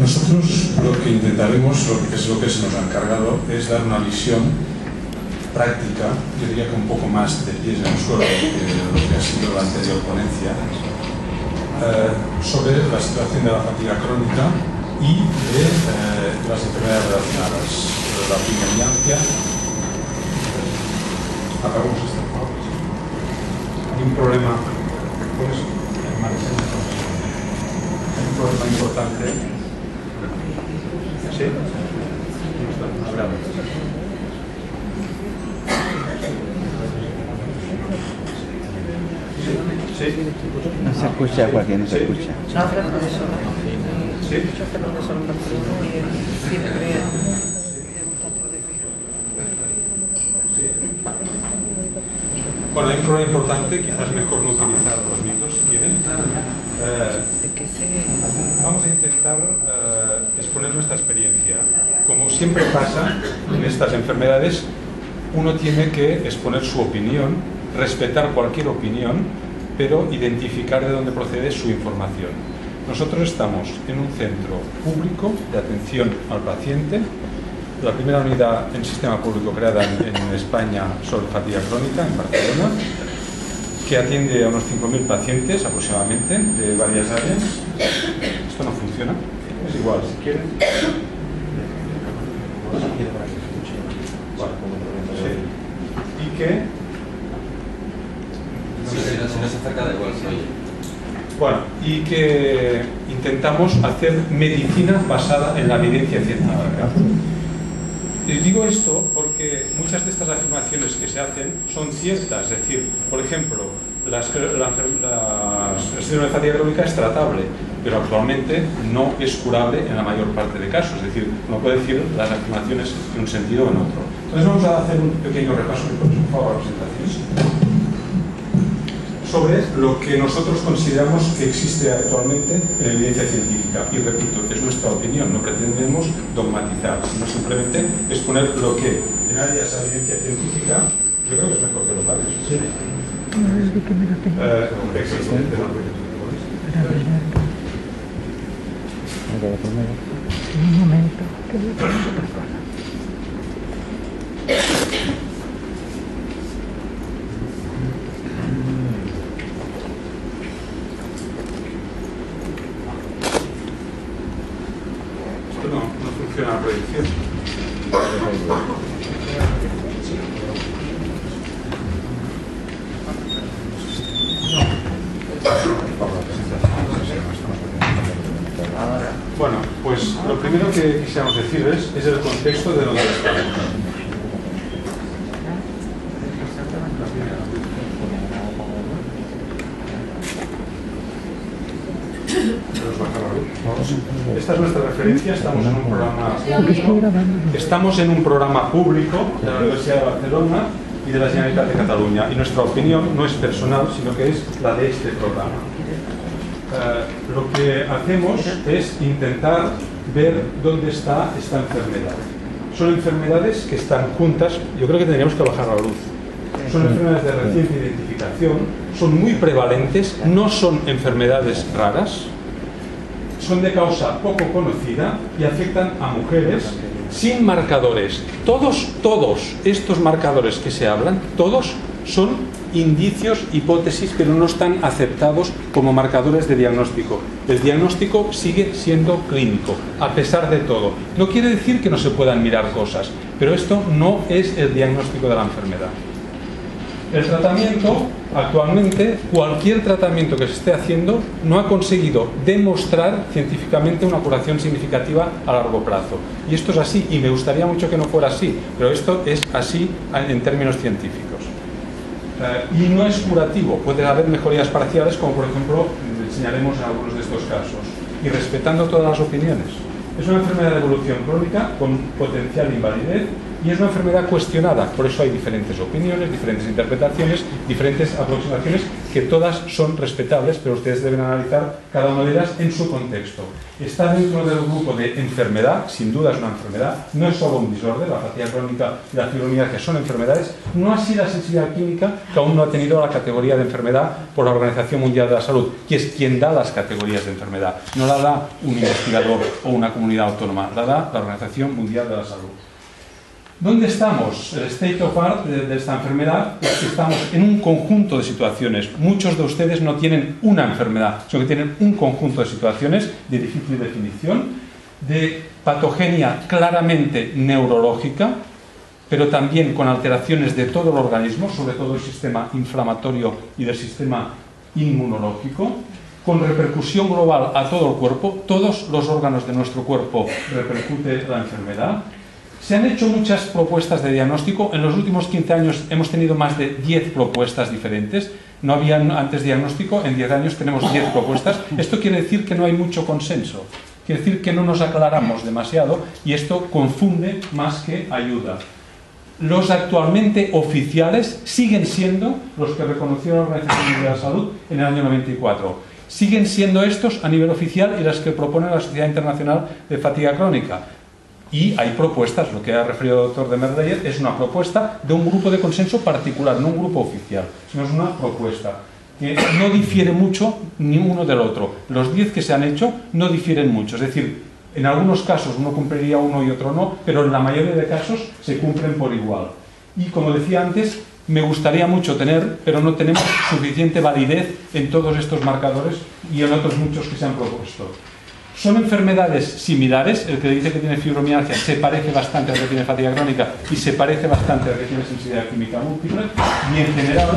Nosotros lo que intentaremos, que es lo que se nos ha encargado, es dar una visión práctica, yo diría que un poco más de pies en el suelo que lo que ha sido la anterior ponencia, sobre la situación de la fatiga crónica y de las enfermedades relacionadas, la fibromialgia. Apagamos esto. Hay un problema, pues, hay un problema importante. ¿Sí? ¿Sí? No se escucha, Joaquín, no se escucha. No, pero profesor. ¿Sí? Yo soy profesor en Barcelona y tiene que ver. Bueno, hay un problema importante, quizás mejor no utilizar los micros si quieren. Vamos a intentar exponer nuestra experiencia. Como siempre pasa en estas enfermedades, uno tiene que exponer su opinión, respetar cualquier opinión, pero identificar de dónde procede su información. Nosotros estamos en un centro público de atención al paciente, la primera unidad en sistema público creada en España sobre fatiga crónica, en Barcelona, que atiende a unos 5.000 pacientes aproximadamente de varias áreas. Esto no funciona, es igual, si quieren. Bueno, sí. Y que... Si no se acerca, da igual, se oye. Bueno, y que intentamos hacer medicina basada en la evidencia científica. Les digo esto porque muchas de estas afirmaciones que se hacen son ciertas, es decir, por ejemplo, el síndrome de fatiga crónica es tratable, pero actualmente no es curable en la mayor parte de casos, es decir, no puede decir las afirmaciones en un sentido o en otro. Entonces vamos a hacer un pequeño repaso, por favor, presentaciones, sobre lo que nosotros consideramos que existe actualmente en evidencia científica. Y repito, es nuestra opinión, no pretendemos dogmatizar, sino simplemente exponer lo que en áreas de evidencia científica, yo creo que es mejor que lo pagues. Sí. Existe. Un momento, que voy a poner otra cosa. No funciona la proyección. Bueno, pues lo primero que quisiéramos decirles es el contexto de donde estamos. Esta es nuestra referencia, estamos en un programa público de la Universidad de Barcelona y de la Generalitat de Cataluña, y nuestra opinión no es personal, sino que es la de este programa. Lo que hacemos es intentar ver dónde está esta enfermedad. Son enfermedades que están juntas, yo creo que tendríamos que bajar la luz. Son enfermedades de reciente identificación, son muy prevalentes, no son enfermedades raras, son de causa poco conocida y afectan a mujeres sin marcadores. Todos estos marcadores que se hablan, todos son indicios, hipótesis, pero no están aceptados como marcadores de diagnóstico. El diagnóstico sigue siendo clínico, a pesar de todo. No quiere decir que no se puedan mirar cosas, pero esto no es el diagnóstico de la enfermedad. El tratamiento, actualmente, cualquier tratamiento que se esté haciendo no ha conseguido demostrar científicamente una curación significativa a largo plazo. Y esto es así, y me gustaría mucho que no fuera así, pero esto es así en términos científicos. Y no es curativo, puede haber mejorías parciales, como por ejemplo enseñaremos en algunos de estos casos, y respetando todas las opiniones. Es una enfermedad de evolución crónica con potencial invalidez y es una enfermedad cuestionada. Por eso hay diferentes opiniones, diferentes interpretaciones, diferentes aproximaciones, que todas son respetables, pero ustedes deben analizar cada una de ellas en su contexto. Está dentro del grupo de enfermedad, sin duda es una enfermedad, no es solo un desorden, la fatiga crónica y la fibromialgia son enfermedades, no así la sensibilidad química, que aún no ha tenido la categoría de enfermedad por la Organización Mundial de la Salud, que es quien da las categorías de enfermedad. No la da un investigador o una comunidad autónoma, la da la Organización Mundial de la Salud. ¿Dónde estamos? El state of art de esta enfermedad es que estamos en un conjunto de situaciones. Muchos de ustedes no tienen una enfermedad, sino que tienen un conjunto de situaciones de difícil definición, de patogenia claramente neurológica, pero también con alteraciones de todo el organismo, sobre todo el sistema inflamatorio y del sistema inmunológico, con repercusión global a todo el cuerpo. Todos los órganos de nuestro cuerpo repercute la enfermedad. Se han hecho muchas propuestas de diagnóstico. En los últimos 15 años hemos tenido más de 10 propuestas diferentes. No había antes diagnóstico, en 10 años tenemos 10 propuestas. Esto quiere decir que no hay mucho consenso. Quiere decir que no nos aclaramos demasiado y esto confunde más que ayuda. Los actualmente oficiales siguen siendo los que reconoció la Organización Mundial de la Salud en el año 94. Siguen siendo estos a nivel oficial y las que propone la Sociedad Internacional de Fatiga Crónica. Y hay propuestas, lo que ha referido el doctor de Merleyer es una propuesta de un grupo de consenso particular, no un grupo oficial, sino es una propuesta que no difiere mucho ni uno del otro. Los 10 que se han hecho no difieren mucho, es decir, en algunos casos uno cumpliría uno y otro no, pero en la mayoría de casos se cumplen por igual. Y como decía antes, me gustaría mucho tener, pero no tenemos suficiente validez en todos estos marcadores y en otros muchos que se han propuesto. Son enfermedades similares. El que dice que tiene fibromialgia se parece bastante al que tiene fatiga crónica y se parece bastante al que tiene sensibilidad química múltiple, y en general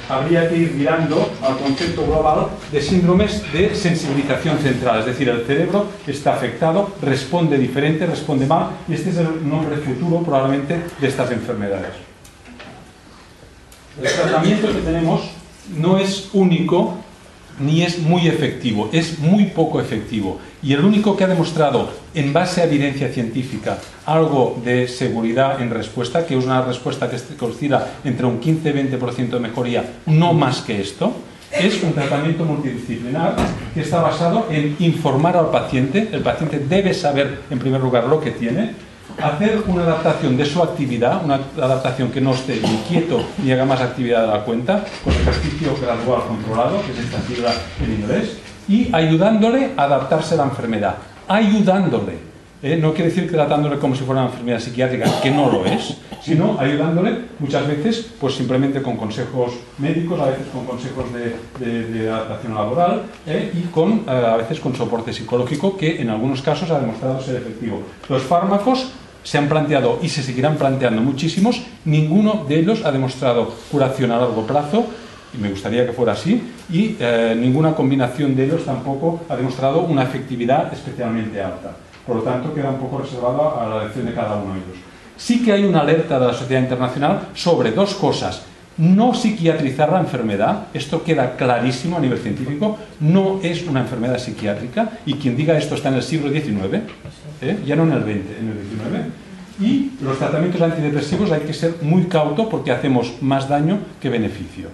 habría que ir mirando al concepto global de síndromes de sensibilización central, es decir, el cerebro está afectado, responde diferente, responde mal, y este es el nombre futuro probablemente de estas enfermedades. El tratamiento que tenemos no es único ni es muy efectivo, es muy poco efectivo, y el único que ha demostrado en base a evidencia científica algo de seguridad en respuesta, que es una respuesta que oscila entre un 15 y 20% de mejoría, no más que esto, es un tratamiento multidisciplinar que está basado en informar al paciente. El paciente debe saber en primer lugar lo que tiene, hacer una adaptación de su actividad, una adaptación que no esté ni quieto ni haga más actividad de la cuenta, con ejercicio gradual controlado, que es esta sigla en inglés, y ayudándole a adaptarse a la enfermedad. Ayudándole. No quiere decir tratándole como si fuera una enfermedad psiquiátrica, que no lo es, sino ayudándole muchas veces pues simplemente con consejos médicos, a veces con consejos de adaptación laboral y a veces con soporte psicológico, que en algunos casos ha demostrado ser efectivo. Los fármacos se han planteado y se seguirán planteando muchísimos, ninguno de ellos ha demostrado curación a largo plazo, y me gustaría que fuera así, y ninguna combinación de ellos tampoco ha demostrado una efectividad especialmente alta. Por lo tanto, queda un poco reservado a la elección de cada uno de ellos. Sí que hay una alerta de la Sociedad Internacional sobre dos cosas. No psiquiatrizar la enfermedad, esto queda clarísimo a nivel científico, no es una enfermedad psiquiátrica, y quien diga esto está en el siglo XIX, ya no en el XX, en el XIX. Y los tratamientos antidepresivos hay que ser muy cauto porque hacemos más daño que beneficio.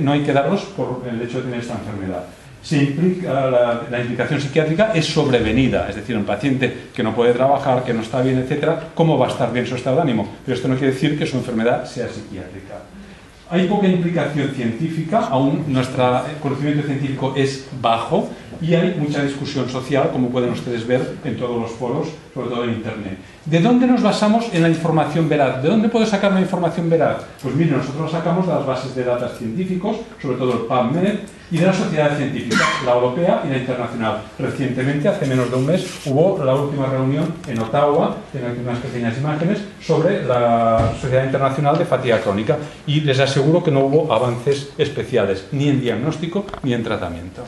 No hay que darlos por el hecho de tener esta enfermedad. Se implica, la implicación psiquiátrica es sobrevenida, es decir, un paciente que no puede trabajar, que no está bien, etcétera, ¿cómo va a estar bien su estado de ánimo? Pero esto no quiere decir que su enfermedad sea psiquiátrica. Hay poca implicación científica, aún nuestro conocimiento científico es bajo, y hay mucha discusión social, como pueden ustedes ver en todos los foros, sobre todo en Internet. ¿De dónde nos basamos en la información veraz? ¿De dónde puedo sacar una información veraz? Pues miren, nosotros la sacamos de las bases de datos científicos, sobre todo el PubMed, y de las sociedades científicas, la europea y la internacional. Recientemente, hace menos de un mes, hubo la última reunión en Ottawa, tengo aquí unas pequeñas imágenes, sobre la Sociedad Internacional de Fatiga Crónica, y les aseguro que no hubo avances especiales, ni en diagnóstico ni en tratamiento.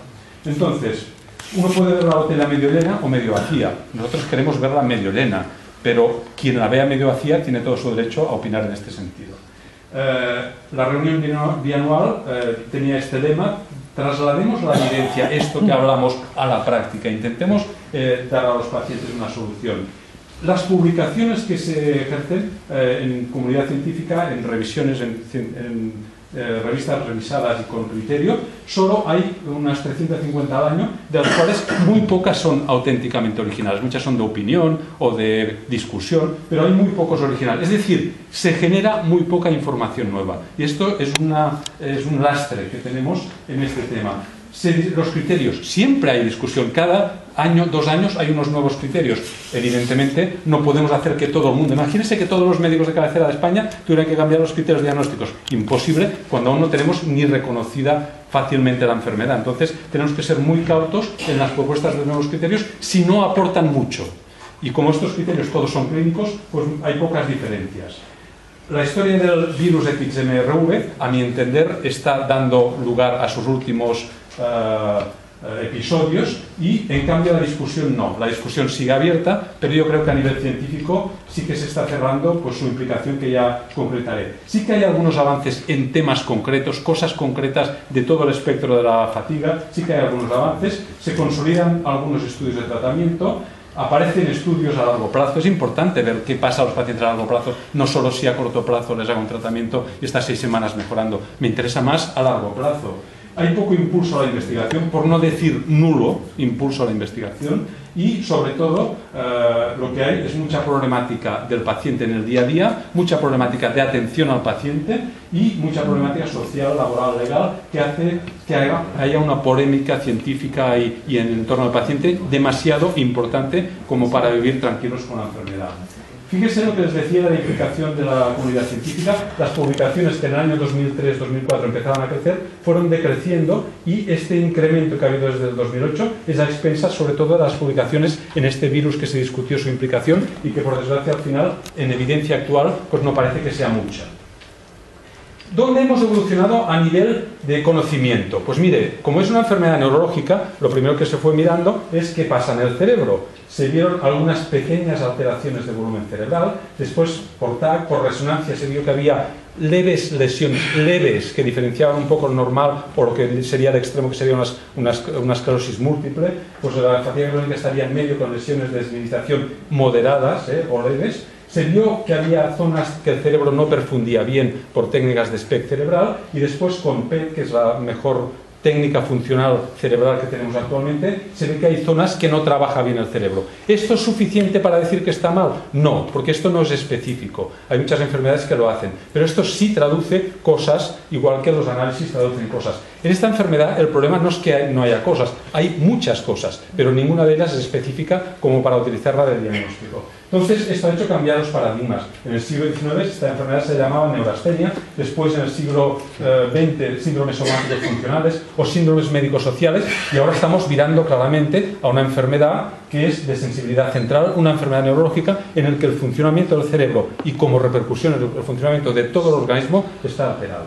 Entonces, uno puede ver la botella medio llena o medio vacía. Nosotros queremos verla medio llena, pero quien la vea medio vacía tiene todo su derecho a opinar en este sentido. La reunión bianual tenía este lema: traslademos la evidencia, esto que hablamos, a la práctica, intentemos dar a los pacientes una solución. Las publicaciones que se ejercen en comunidad científica, en revisiones, en revistas revisadas y con criterio, solo hay unas 350 al año, de las cuales muy pocas son auténticamente originales. Muchas son de opinión o de discusión, pero hay muy pocos originales. Es decir, se genera muy poca información nueva. Y esto es un lastre que tenemos en este tema. Los criterios, siempre hay discusión, cada año, 2 años hay unos nuevos criterios. Evidentemente no podemos hacer que todo el mundo, imagínense que todos los médicos de cabecera de España tuvieran que cambiar los criterios diagnósticos, imposible cuando aún no tenemos ni reconocida fácilmente la enfermedad. Entonces tenemos que ser muy cautos en las propuestas de nuevos criterios si no aportan mucho, y como estos criterios todos son clínicos, pues hay pocas diferencias. La historia del virus XMRV, a mi entender, está dando lugar a sus últimos episodios, y en cambio la discusión no. La discusión sigue abierta, pero yo creo que a nivel científico sí que se está cerrando pues, su implicación, que ya concretaré. Sí que hay algunos avances en temas concretos, cosas concretas de todo el espectro de la fatiga, sí que hay algunos avances, se consolidan algunos estudios de tratamiento. Aparecen estudios a largo plazo. Es importante ver qué pasa a los pacientes a largo plazo, no solo si a corto plazo les hago un tratamiento y está 6 semanas mejorando. Me interesa más a largo plazo. Hay poco impulso a la investigación, por no decir nulo impulso a la investigación, y sobre todo lo que hay es mucha problemática del paciente en el día a día, mucha problemática de atención al paciente y mucha problemática social, laboral, legal, que hace que haya una polémica científica y en el entorno del paciente demasiado importante como para vivir tranquilos con la enfermedad. Fíjense lo que les decía de la implicación de la comunidad científica. Las publicaciones que en el año 2003-2004 empezaban a crecer fueron decreciendo, y este incremento que ha habido desde el 2008 es a expensas sobre todo de las publicaciones en este virus que se discutió su implicación y que por desgracia al final en evidencia actual pues no parece que sea mucha. ¿Dónde hemos evolucionado a nivel de conocimiento? Pues mire, como es una enfermedad neurológica, lo primero que se fue mirando es qué pasa en el cerebro. Se vieron algunas pequeñas alteraciones de volumen cerebral, después por TAC, por resonancia, se vio que había leves lesiones, leves, que diferenciaban un poco lo normal o lo que sería el extremo, que sería una esclerosis múltiple. Pues la fatiga crónica estaría en medio con lesiones de desmineralización moderadas o leves. Se vio que había zonas que el cerebro no perfundía bien por técnicas de SPECT cerebral, y después con PET, que es la mejor técnica funcional cerebral que tenemos actualmente, se ve que hay zonas que no trabaja bien el cerebro. ¿Esto es suficiente para decir que está mal? No, porque esto no es específico. Hay muchas enfermedades que lo hacen, pero esto sí traduce cosas, igual que los análisis traducen cosas. En esta enfermedad el problema no es que no haya cosas, hay muchas cosas, pero ninguna de ellas es específica como para utilizarla de diagnóstico. Entonces, esto ha hecho cambiar los paradigmas. En el siglo XIX esta enfermedad se llamaba neurastenia, después en el siglo XX síndromes somáticos funcionales o síndromes médico-sociales, y ahora estamos virando claramente a una enfermedad que es de sensibilidad central, una enfermedad neurológica en la que el funcionamiento del cerebro y como repercusión el funcionamiento de todo el organismo está alterado.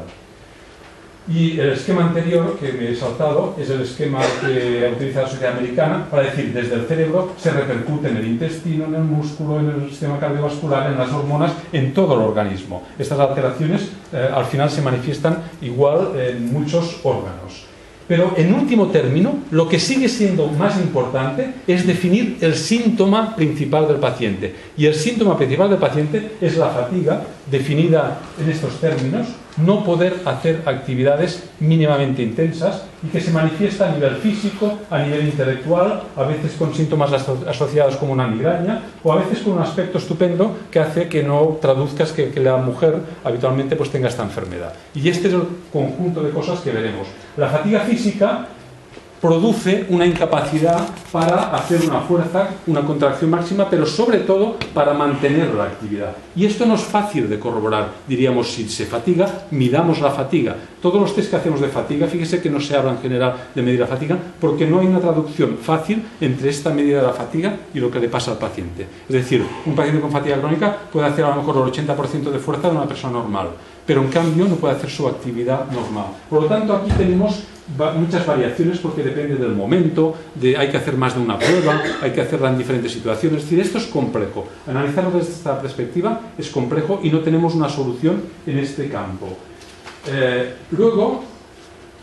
Y el esquema anterior que me he saltado es el esquema que utiliza la sociedad americana para decir desde el cerebro se repercute en el intestino, en el músculo, en el sistema cardiovascular, en las hormonas, en todo el organismo. Estas alteraciones al final se manifiestan igual en muchos órganos. Pero en último término, lo que sigue siendo más importante es definir el síntoma principal del paciente. Y el síntoma principal del paciente es la fatiga, definida en estos términos, no poder hacer actividades mínimamente intensas y que se manifiesta a nivel físico, a nivel intelectual, a veces con síntomas asociados como una migraña o a veces con un aspecto estupendo que hace que no traduzcas que la mujer habitualmente pues tenga esta enfermedad. Y este es el conjunto de cosas que veremos. La fatiga física produce una incapacidad para hacer una fuerza, una contracción máxima, pero sobre todo para mantener la actividad. Y esto no es fácil de corroborar. Diríamos, si se fatiga, midamos la fatiga. Todos los test que hacemos de fatiga, fíjese que no se habla en general de medir la fatiga, porque no hay una traducción fácil entre esta medida de la fatiga y lo que le pasa al paciente. Es decir, un paciente con fatiga crónica puede hacer a lo mejor el 80% de fuerza de una persona normal, pero en cambio no puede hacer su actividad normal. Por lo tanto, aquí tenemos muchas variaciones porque depende del momento, hay que hacer más de una prueba, hay que hacerla en diferentes situaciones. Es decir, esto es complejo. Analizarlo desde esta perspectiva es complejo y no tenemos una solución en este campo. Luego,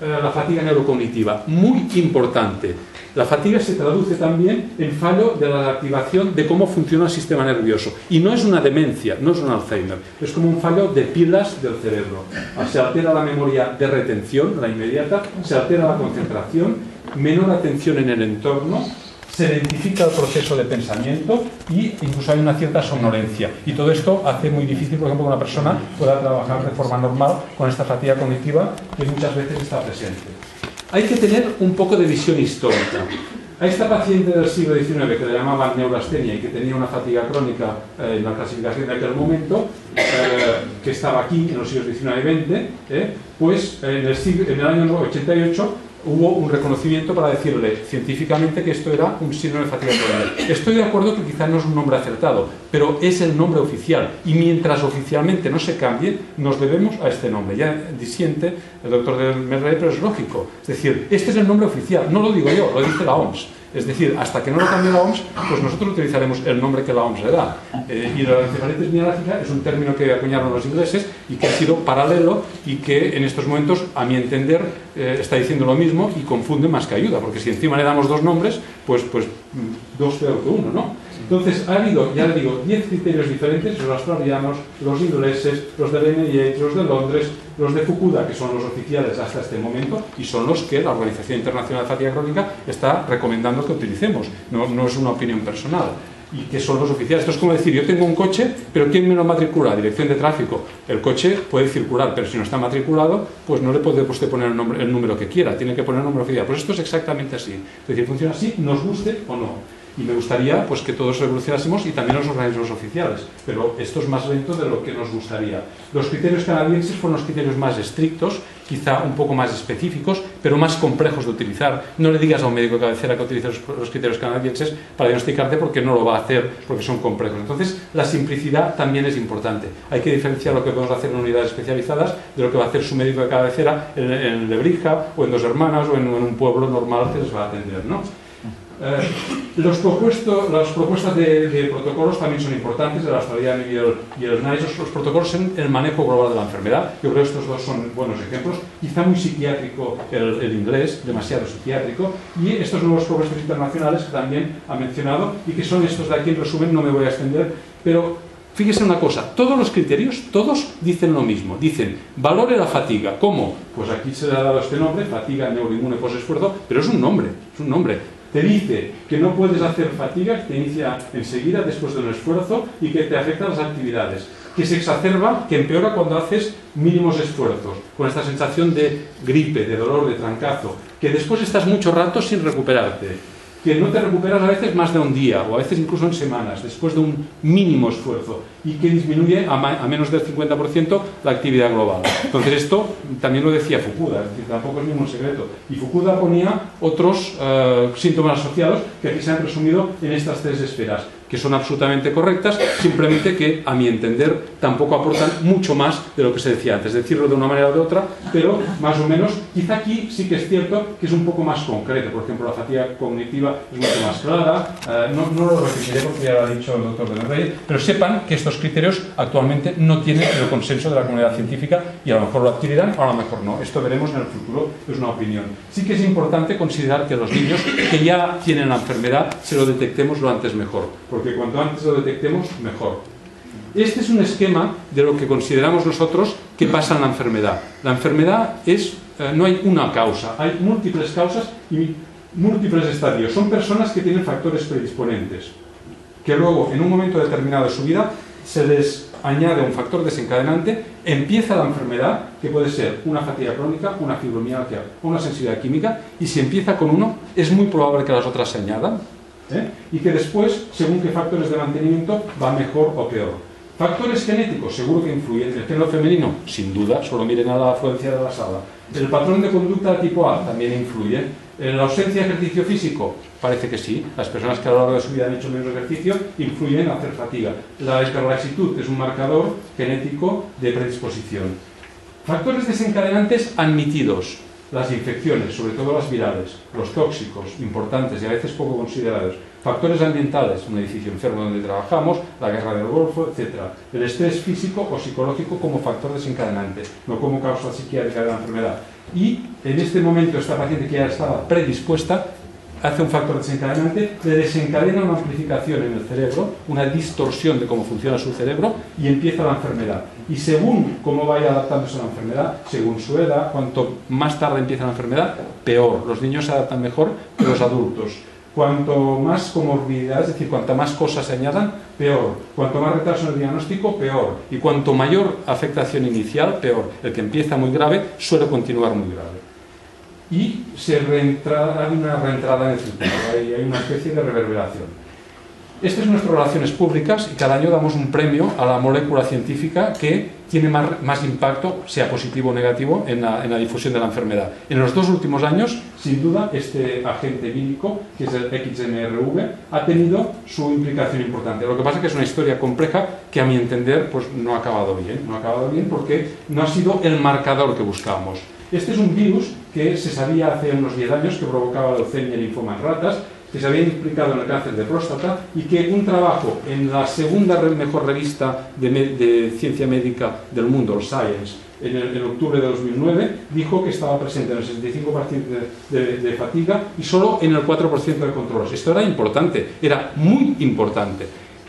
la fatiga neurocognitiva, muy importante. La fatiga se traduce también en fallo de la activación de cómo funciona el sistema nervioso. Y no es una demencia, no es un Alzheimer, es como un fallo de pilas del cerebro. Se altera la memoria de retención, la inmediata, se altera la concentración, menor atención en el entorno, se identifica el proceso de pensamiento y incluso hay una cierta somnolencia. Y todo esto hace muy difícil, por ejemplo, que una persona pueda trabajar de forma normal con esta fatiga cognitiva que muchas veces está presente. Hay que tener un poco de visión histórica. A esta paciente del siglo XIX que le llamaban neurastenia y que tenía una fatiga crónica en la clasificación de aquel momento, que estaba aquí en los siglos XIX y XX, pues en el año 88 hubo un reconocimiento para decirle científicamente que esto era un síndrome de fatiga crónica. Estoy de acuerdo que quizás no es un nombre acertado, pero es el nombre oficial y mientras oficialmente no se cambie, nos debemos a este nombre. Ya disiente el doctor del Merrey, pero es lógico. Es decir, este es el nombre oficial, no lo digo yo, lo dice la OMS. Es decir, hasta que no lo cambie la OMS, pues nosotros utilizaremos el nombre que la OMS le da. Y la encefalitis mialgica es un término que acuñaron los ingleses y que ha sido paralelo y que en estos momentos, a mi entender, está diciendo lo mismo y confunde más que ayuda, porque si encima le damos dos nombres, pues dos peor que uno, ¿no? Entonces, ha habido, ya le digo, 10 criterios diferentes, los australianos, los ingleses, los de NIH, los de Londres, los de Fukuda, que son los oficiales hasta este momento, y son los que la Organización Internacional de Fatiga Crónica está recomendando que utilicemos. No es una opinión personal. Y que son los oficiales. Esto es como decir, yo tengo un coche, pero ¿quién me lo matricula? Dirección de tráfico. El coche puede circular, pero si no está matriculado, pues no le puede usted poner el número que quiera, tiene que poner el número oficial. Pues esto es exactamente así. Es decir, funciona así, nos guste o no. Y me gustaría pues, que todos evolucionásemos y también los organismos oficiales, pero esto es más lento de lo que nos gustaría. Los criterios canadienses fueron los criterios más estrictos, quizá un poco más específicos, pero más complejos de utilizar. No le digas a un médico de cabecera que utilice los criterios canadienses para diagnosticarte porque no lo va a hacer, porque son complejos. Entonces, la simplicidad también es importante. Hay que diferenciar lo que podemos hacer en unidades especializadas de lo que va a hacer su médico de cabecera en Lebrija, o en Dos Hermanas, o en un pueblo normal que les va a atender, ¿no? Las propuestas de protocolos también son importantes, el australiano y el NICE, los protocolos en el manejo global de la enfermedad. Yo creo que estos dos son buenos ejemplos, quizá muy psiquiátrico el inglés, demasiado psiquiátrico, y estos nuevos progresos internacionales que también ha mencionado y que son estos de aquí. En resumen, no me voy a extender, pero fíjese una cosa, todos los criterios, todos dicen lo mismo, dicen valore la fatiga. ¿Cómo? Pues aquí se le ha dado este nombre, fatiga neuroinmune posesfuerzo, pero es un nombre. Te dice que no puedes hacer fatiga, que te inicia enseguida después del esfuerzo y que te afecta a las actividades, que se exacerba, que empeora cuando haces mínimos esfuerzos, con esta sensación de gripe, de dolor, de trancazo, que después estás mucho rato sin recuperarte, que no te recuperas a veces más de un día o a veces incluso en semanas después de un mínimo esfuerzo y que disminuye a menos del 50% la actividad global. Entonces esto también lo decía Fukuda, es decir, tampoco es ningún secreto. Y Fukuda ponía otros síntomas asociados que aquí se han resumido en estas tres esferas, que son absolutamente correctas, simplemente que, a mi entender, tampoco aportan mucho más de lo que se decía antes, decirlo de una manera o de otra, pero más o menos, quizá aquí sí que es cierto que es un poco más concreto. Por ejemplo, la fatiga cognitiva es mucho más clara, no lo repetiré porque ya lo ha dicho el doctor de Rey, pero sepan que estos criterios actualmente no tienen el consenso de la comunidad científica y a lo mejor lo adquirirán o a lo mejor no. Esto veremos en el futuro, es una opinión. Sí que es importante considerar que los niños que ya tienen la enfermedad se lo detectemos lo antes mejor, porque cuanto antes lo detectemos, mejor. Este es un esquema de lo que consideramos nosotros que pasa en la enfermedad. La enfermedad no hay una causa, hay múltiples causas y múltiples estadios. Son personas que tienen factores predisponentes, que luego, en un momento determinado de su vida, se les añade un factor desencadenante, empieza la enfermedad, que puede ser una fatiga crónica, una fibromialgia o una sensibilidad química, y si empieza con uno, es muy probable que las otras se añadan, y que después, según qué factores de mantenimiento, va mejor o peor. Factores genéticos, seguro que influyen. El género femenino, sin duda, solo miren a la afluencia de la sala. El patrón de conducta tipo A también influye. La ausencia de ejercicio físico, parece que sí. Las personas que a lo largo de su vida han hecho menos ejercicio influyen en hacer fatiga. La hiperlaxitud es un marcador genético de predisposición. Factores desencadenantes admitidos. las infecciones, sobre todo las virales, los tóxicos, importantes y a veces poco considerados, factores ambientales, un edificio enfermo donde trabajamos, la guerra del Golfo, etc. El estrés físico o psicológico como factor desencadenante, no como causa psiquiátrica de la enfermedad. Y en este momento esta paciente que ya estaba predispuesta hace un factor desencadenante, le desencadena una amplificación en el cerebro, una distorsión de cómo funciona su cerebro y empieza la enfermedad. Y según cómo vaya adaptándose a la enfermedad, según su edad, cuanto más tarde empieza la enfermedad, peor. Los niños se adaptan mejor que los adultos. Cuanto más comorbilidad, es decir, cuanto más cosas se añadan, peor. Cuanto más retraso en el diagnóstico, peor. Y cuanto mayor afectación inicial, peor. El que empieza muy grave suele continuar muy grave. Y hay una reentrada en el circuito, hay una especie de reverberación. Estas son nuestras relaciones públicas y cada año damos un premio a la molécula científica que tiene más impacto, sea positivo o negativo, en la difusión de la enfermedad. En los 2 últimos años, sin duda, este agente vírico, que es el XMRV, ha tenido su implicación importante. Lo que pasa es que es una historia compleja que, a mi entender, pues no ha acabado bien. No ha acabado bien porque no ha sido el marcador que buscábamos. Este es un virus que se sabía hace unos 10 años que provocaba leucemia y linfoma en ratas, que se había implicado en el cáncer de próstata y que un trabajo en la segunda mejor revista de ciencia médica del mundo, el Science, en octubre de 2009, dijo que estaba presente en el 65% de fatiga y solo en el 4% de controles. Esto era importante, era muy importante.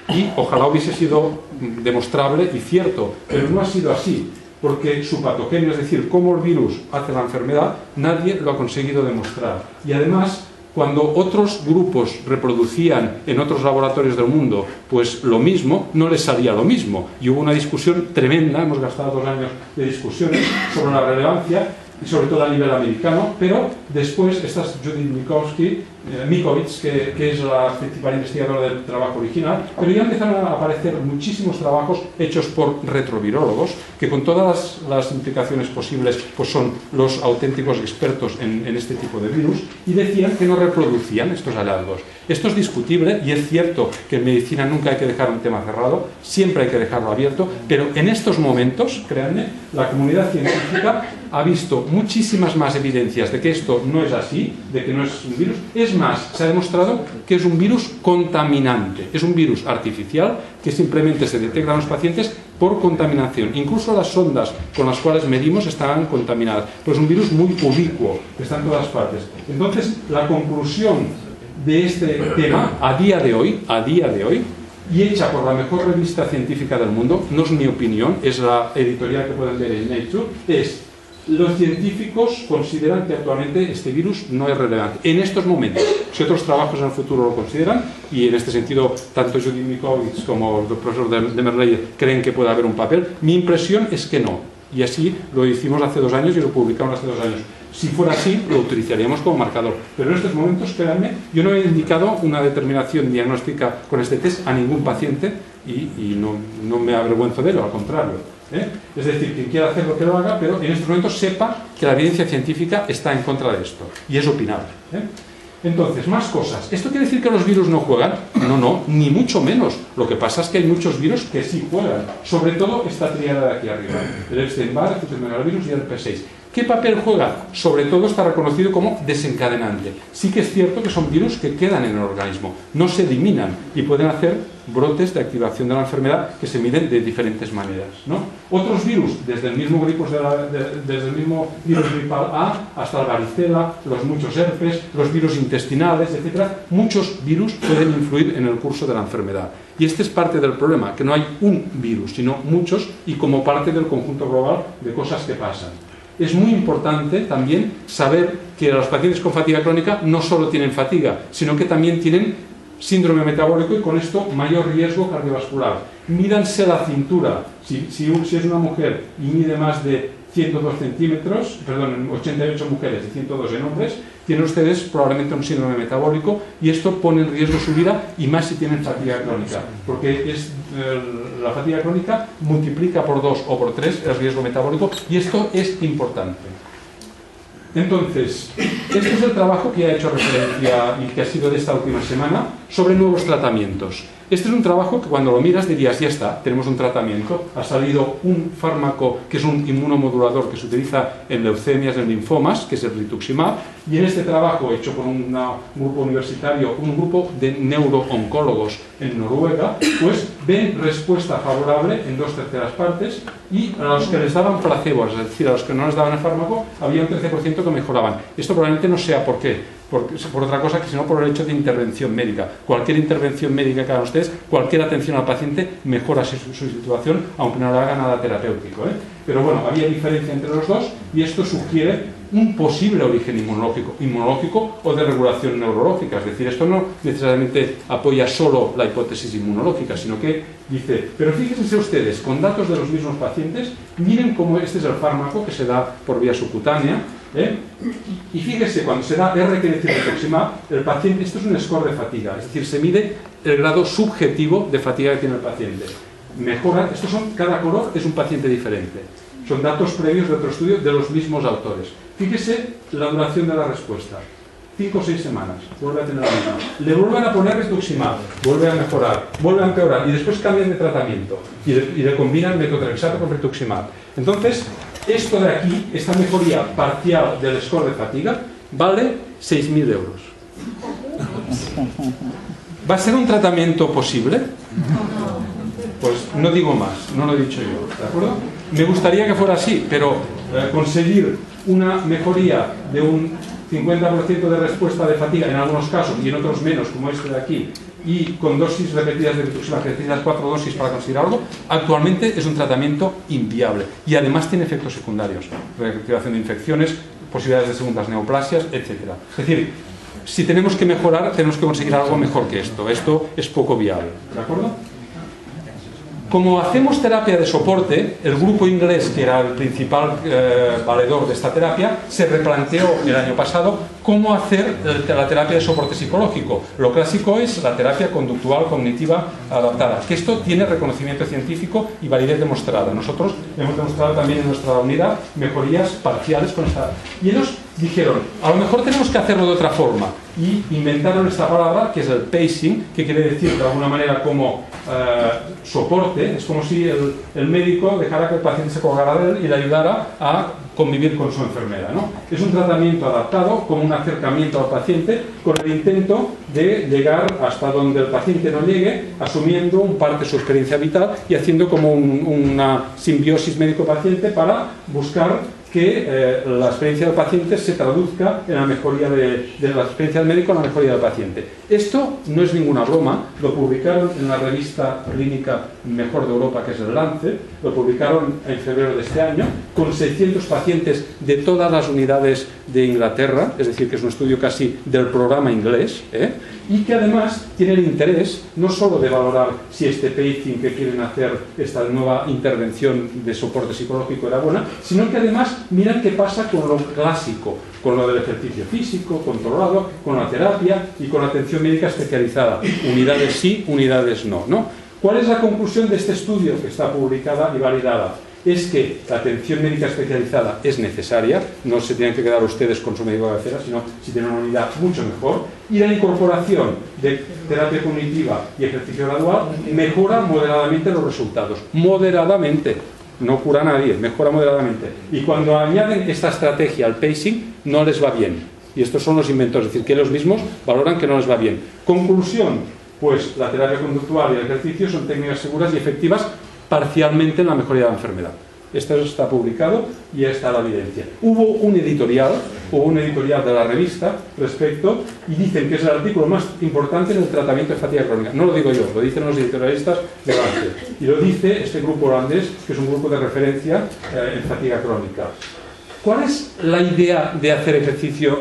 Y ojalá hubiese sido demostrable y cierto, pero no ha sido así. Porque su patogenia, es decir, cómo el virus hace la enfermedad, nadie lo ha conseguido demostrar. Y además, cuando otros grupos reproducían en otros laboratorios del mundo pues lo mismo, no les salía lo mismo. Y hubo una discusión tremenda, hemos gastado 2 años de discusiones sobre la relevancia, y sobre todo a nivel americano, pero después esta es Judith Mikovits, que es la principal investigadora del trabajo original, pero ya empezaron a aparecer muchísimos trabajos hechos por retrovirólogos, que con todas las implicaciones posibles pues son los auténticos expertos en este tipo de virus, y decían que no reproducían estos hallazgos. Esto es discutible y es cierto que en medicina nunca hay que dejar un tema cerrado, siempre hay que dejarlo abierto, pero en estos momentos, créanme, la comunidad científica ha visto muchísimas más evidencias de que esto no es así, de que no es un virus. Es más, se ha demostrado que es un virus contaminante, es un virus artificial que simplemente se detecta en los pacientes por contaminación. Incluso las sondas con las cuales medimos estaban contaminadas. Pues es un virus muy ubicuo, que está en todas partes. Entonces, la conclusión de este tema, a día de hoy, y hecha por la mejor revista científica del mundo, no es mi opinión, es la editorial que pueden ver en Nature, es: los científicos consideran que actualmente este virus no es relevante. En estos momentos, si otros trabajos en el futuro lo consideran, y en este sentido tanto Judith Mikovits como el profesor Demerleyer creen que puede haber un papel, mi impresión es que no. Y así lo hicimos hace 2 años y lo publicamos hace 2 años. Si fuera así, lo utilizaríamos como marcador. Pero en estos momentos, créanme, yo no he indicado una determinación diagnóstica con este test a ningún paciente y no me avergüenzo de ello, al contrario. Es decir, quien quiera hacerlo que lo haga, pero en estos momentos sepa que la evidencia científica está en contra de esto y es opinable. Entonces, más cosas. ¿Esto quiere decir que los virus no juegan? No, ni mucho menos. Lo que pasa es que hay muchos virus que sí juegan, sobre todo esta tríada de aquí arriba, el Epstein-Barr, el cytomegalovirus y el P6. ¿Qué papel juega? Sobre todo está reconocido como desencadenante. Sí que es cierto que son virus que quedan en el organismo, no se eliminan y pueden hacer brotes de activación de la enfermedad que se miden de diferentes maneras, ¿no? Otros virus, desde el mismo virus gripal A hasta la varicela, los muchos herpes, los virus intestinales, etcétera, muchos virus pueden influir en el curso de la enfermedad. Y este es parte del problema, que no hay un virus, sino muchos y como parte del conjunto global de cosas que pasan. Es muy importante también saber que los pacientes con fatiga crónica no solo tienen fatiga, sino que también tienen síndrome metabólico y con esto mayor riesgo cardiovascular. Mídanse la cintura. Si es una mujer y mide más de 102 centímetros, perdón, 88 mujeres y 102 en hombres, tienen ustedes probablemente un síndrome metabólico y esto pone en riesgo su vida y más si tienen fatiga crónica, porque la fatiga crónica multiplica por 2 o por 3 el riesgo metabólico y esto es importante. Entonces, este es el trabajo que ha hecho referencia y que ha sido de esta última semana sobre nuevos tratamientos. Este es un trabajo que cuando lo miras dirías, ya está, tenemos un tratamiento, ha salido un fármaco que es un inmunomodulador que se utiliza en leucemias, en linfomas, que es el rituximab, y en este trabajo hecho por un grupo universitario, un grupo de neurooncólogos en Noruega, pues ven respuesta favorable en 2/3 partes, y a los que les daban placebos, es decir, a los que no les daban el fármaco, había un 13% que mejoraban. Esto probablemente no sea por qué, por otra cosa que sino por el hecho de intervención médica. Cualquier intervención médica que hagan ustedes, cualquier atención al paciente mejora su situación, aunque no le haga nada terapéutico, ¿eh? Pero bueno, había diferencia entre los dos y esto sugiere un posible origen inmunológico o de regulación neurológica. Es decir, esto no necesariamente apoya solo la hipótesis inmunológica, sino que dice, pero fíjense ustedes, con datos de los mismos pacientes, miren cómo este es el fármaco que se da por vía subcutánea, y fíjese, cuando se da rituximab, el paciente, esto es un score de fatiga, es decir, se mide el grado subjetivo de fatiga que tiene el paciente. Mejora, cada color es un paciente diferente. Son datos previos de otro estudio de los mismos autores. Fíjese la duración de la respuesta. 5 o 6 semanas, vuelve a tener la misma. Le vuelven a poner rituximab, vuelve a mejorar, vuelve a empeorar y después cambian de tratamiento y le combinan metotrexato con rituximab. Entonces, esto de aquí, esta mejoría parcial del score de fatiga, vale 6.000 euros. ¿Va a ser un tratamiento posible? Pues no digo más, no lo he dicho yo, ¿de acuerdo? Me gustaría que fuera así, pero conseguir una mejoría de un 50% de respuesta de fatiga en algunos casos y en otros menos, como este de aquí, y con dosis repetidas de rituximab, que necesitas 4 dosis para conseguir algo, actualmente es un tratamiento inviable y además tiene efectos secundarios, reactivación de infecciones, posibilidades de segundas neoplasias, etc. Es decir, si tenemos que mejorar, tenemos que conseguir algo mejor que esto. Esto es poco viable, ¿de acuerdo? Como hacemos terapia de soporte, el grupo inglés, que era el principal valedor de esta terapia, se replanteó el año pasado cómo hacer la terapia de soporte psicológico. Lo clásico es la terapia conductual cognitiva adaptada, que esto tiene reconocimiento científico y validez demostrada. Nosotros hemos demostrado también en nuestra unidad mejorías parciales con esta. Y ellos dijeron, a lo mejor tenemos que hacerlo de otra forma, y inventaron esta palabra que es el pacing, que quiere decir de alguna manera como soporte. Es como si el médico dejara que el paciente se colgara de él y le ayudara a convivir con su enfermera, ¿no? Es un tratamiento adaptado, como un acercamiento al paciente, con el intento de llegar hasta donde el paciente no llegue, asumiendo un parte de su experiencia vital y haciendo como una simbiosis médico-paciente para buscar que la experiencia del paciente se traduzca en la mejoría de la experiencia del médico en la mejoría del paciente. Esto no es ninguna broma, lo publicaron en la revista clínica mejor de Europa, que es el Lancet, lo publicaron en febrero de este año, con 600 pacientes de todas las unidades de Inglaterra, es decir, que es un estudio casi del programa inglés, y que además tiene el interés no solo de valorar si este pacing que quieren hacer, esta nueva intervención de soporte psicológico era buena, sino que además miran qué pasa con lo clásico, con lo del ejercicio físico, controlado, con la terapia y con la atención médica especializada. Unidades sí, unidades no, ¿no? ¿Cuál es la conclusión de este estudio que está publicada y validada? Es que la atención médica especializada es necesaria, no se tienen que quedar ustedes con su médico de cabecera, sino si tienen una unidad mucho mejor, y la incorporación de terapia cognitiva y ejercicio gradual mejora moderadamente los resultados, moderadamente, no cura a nadie, mejora moderadamente, y cuando añaden esta estrategia al pacing no les va bien, y estos son los inventores, es decir, que ellos mismos valoran que no les va bien. Conclusión, pues la terapia conductual y el ejercicio son técnicas seguras y efectivas parcialmente en la mejoría de la enfermedad. Esto está publicado y ya está la evidencia. Hubo un editorial de la revista respecto, y dicen que es el artículo más importante en el tratamiento de fatiga crónica. No lo digo yo, lo dicen los editorialistas de Lancet. Y lo dice este grupo holandés, que es un grupo de referencia en fatiga crónica. ¿Cuál es la idea de hacer ejercicio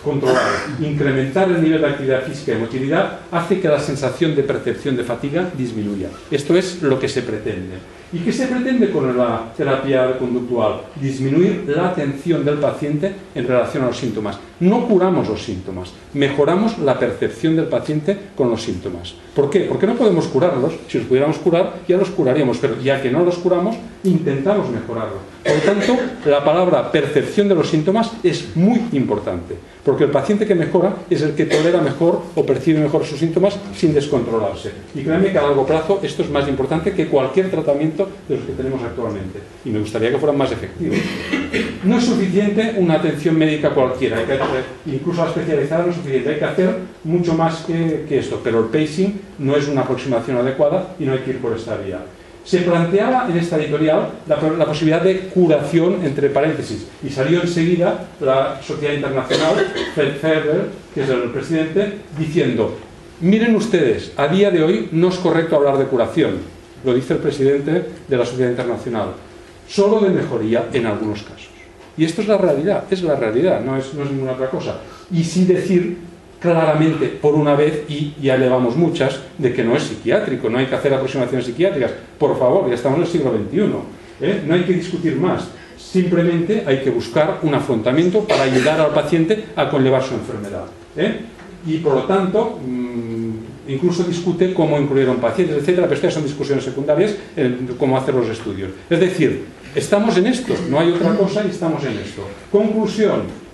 controlado? Incrementar el nivel de actividad física y motilidad hace que la sensación de percepción de fatiga disminuya. Esto es lo que se pretende. ¿Y qué se pretende con la terapia conductual? Disminuir la atención del paciente en relación a los síntomas. No curamos los síntomas, mejoramos la percepción del paciente con los síntomas. ¿Por qué? Porque no podemos curarlos. Si los pudiéramos curar, ya los curaríamos, pero ya que no los curamos, intentamos mejorarlos. Por lo tanto, la palabra percepción de los síntomas es muy importante. importante, porque el paciente que mejora es el que tolera mejor o percibe mejor sus síntomas sin descontrolarse. Y créanme que a largo plazo esto es más importante que cualquier tratamiento de los que tenemos actualmente. Y me gustaría que fueran más efectivos. No es suficiente una atención médica cualquiera, hay que hacer, incluso la especializada no es suficiente, hay que hacer mucho más que esto, pero el pacing no es una aproximación adecuada y no hay que ir por esta vía. Se planteaba en esta editorial la posibilidad de curación, entre paréntesis, y salió enseguida la Sociedad Internacional, Ferber, que es el presidente, diciendo: miren ustedes, a día de hoy no es correcto hablar de curación, lo dice el presidente de la Sociedad Internacional, solo de mejoría en algunos casos. Y esto es la realidad, no es ninguna otra cosa. Y sí decir claramente, por una vez, y ya elevamos muchas, de que no es psiquiátrico, no hay que hacer aproximaciones psiquiátricas. Por favor, ya estamos en el siglo XXI, no hay que discutir más. Simplemente hay que buscar un afrontamiento para ayudar al paciente a conllevar su enfermedad. Y por lo tanto, incluso discute cómo incluyeron pacientes, etcétera, pero estas son discusiones secundarias en cómo hacer los estudios. Es decir, estamos en esto, no hay otra cosa y estamos en esto. Conclusión.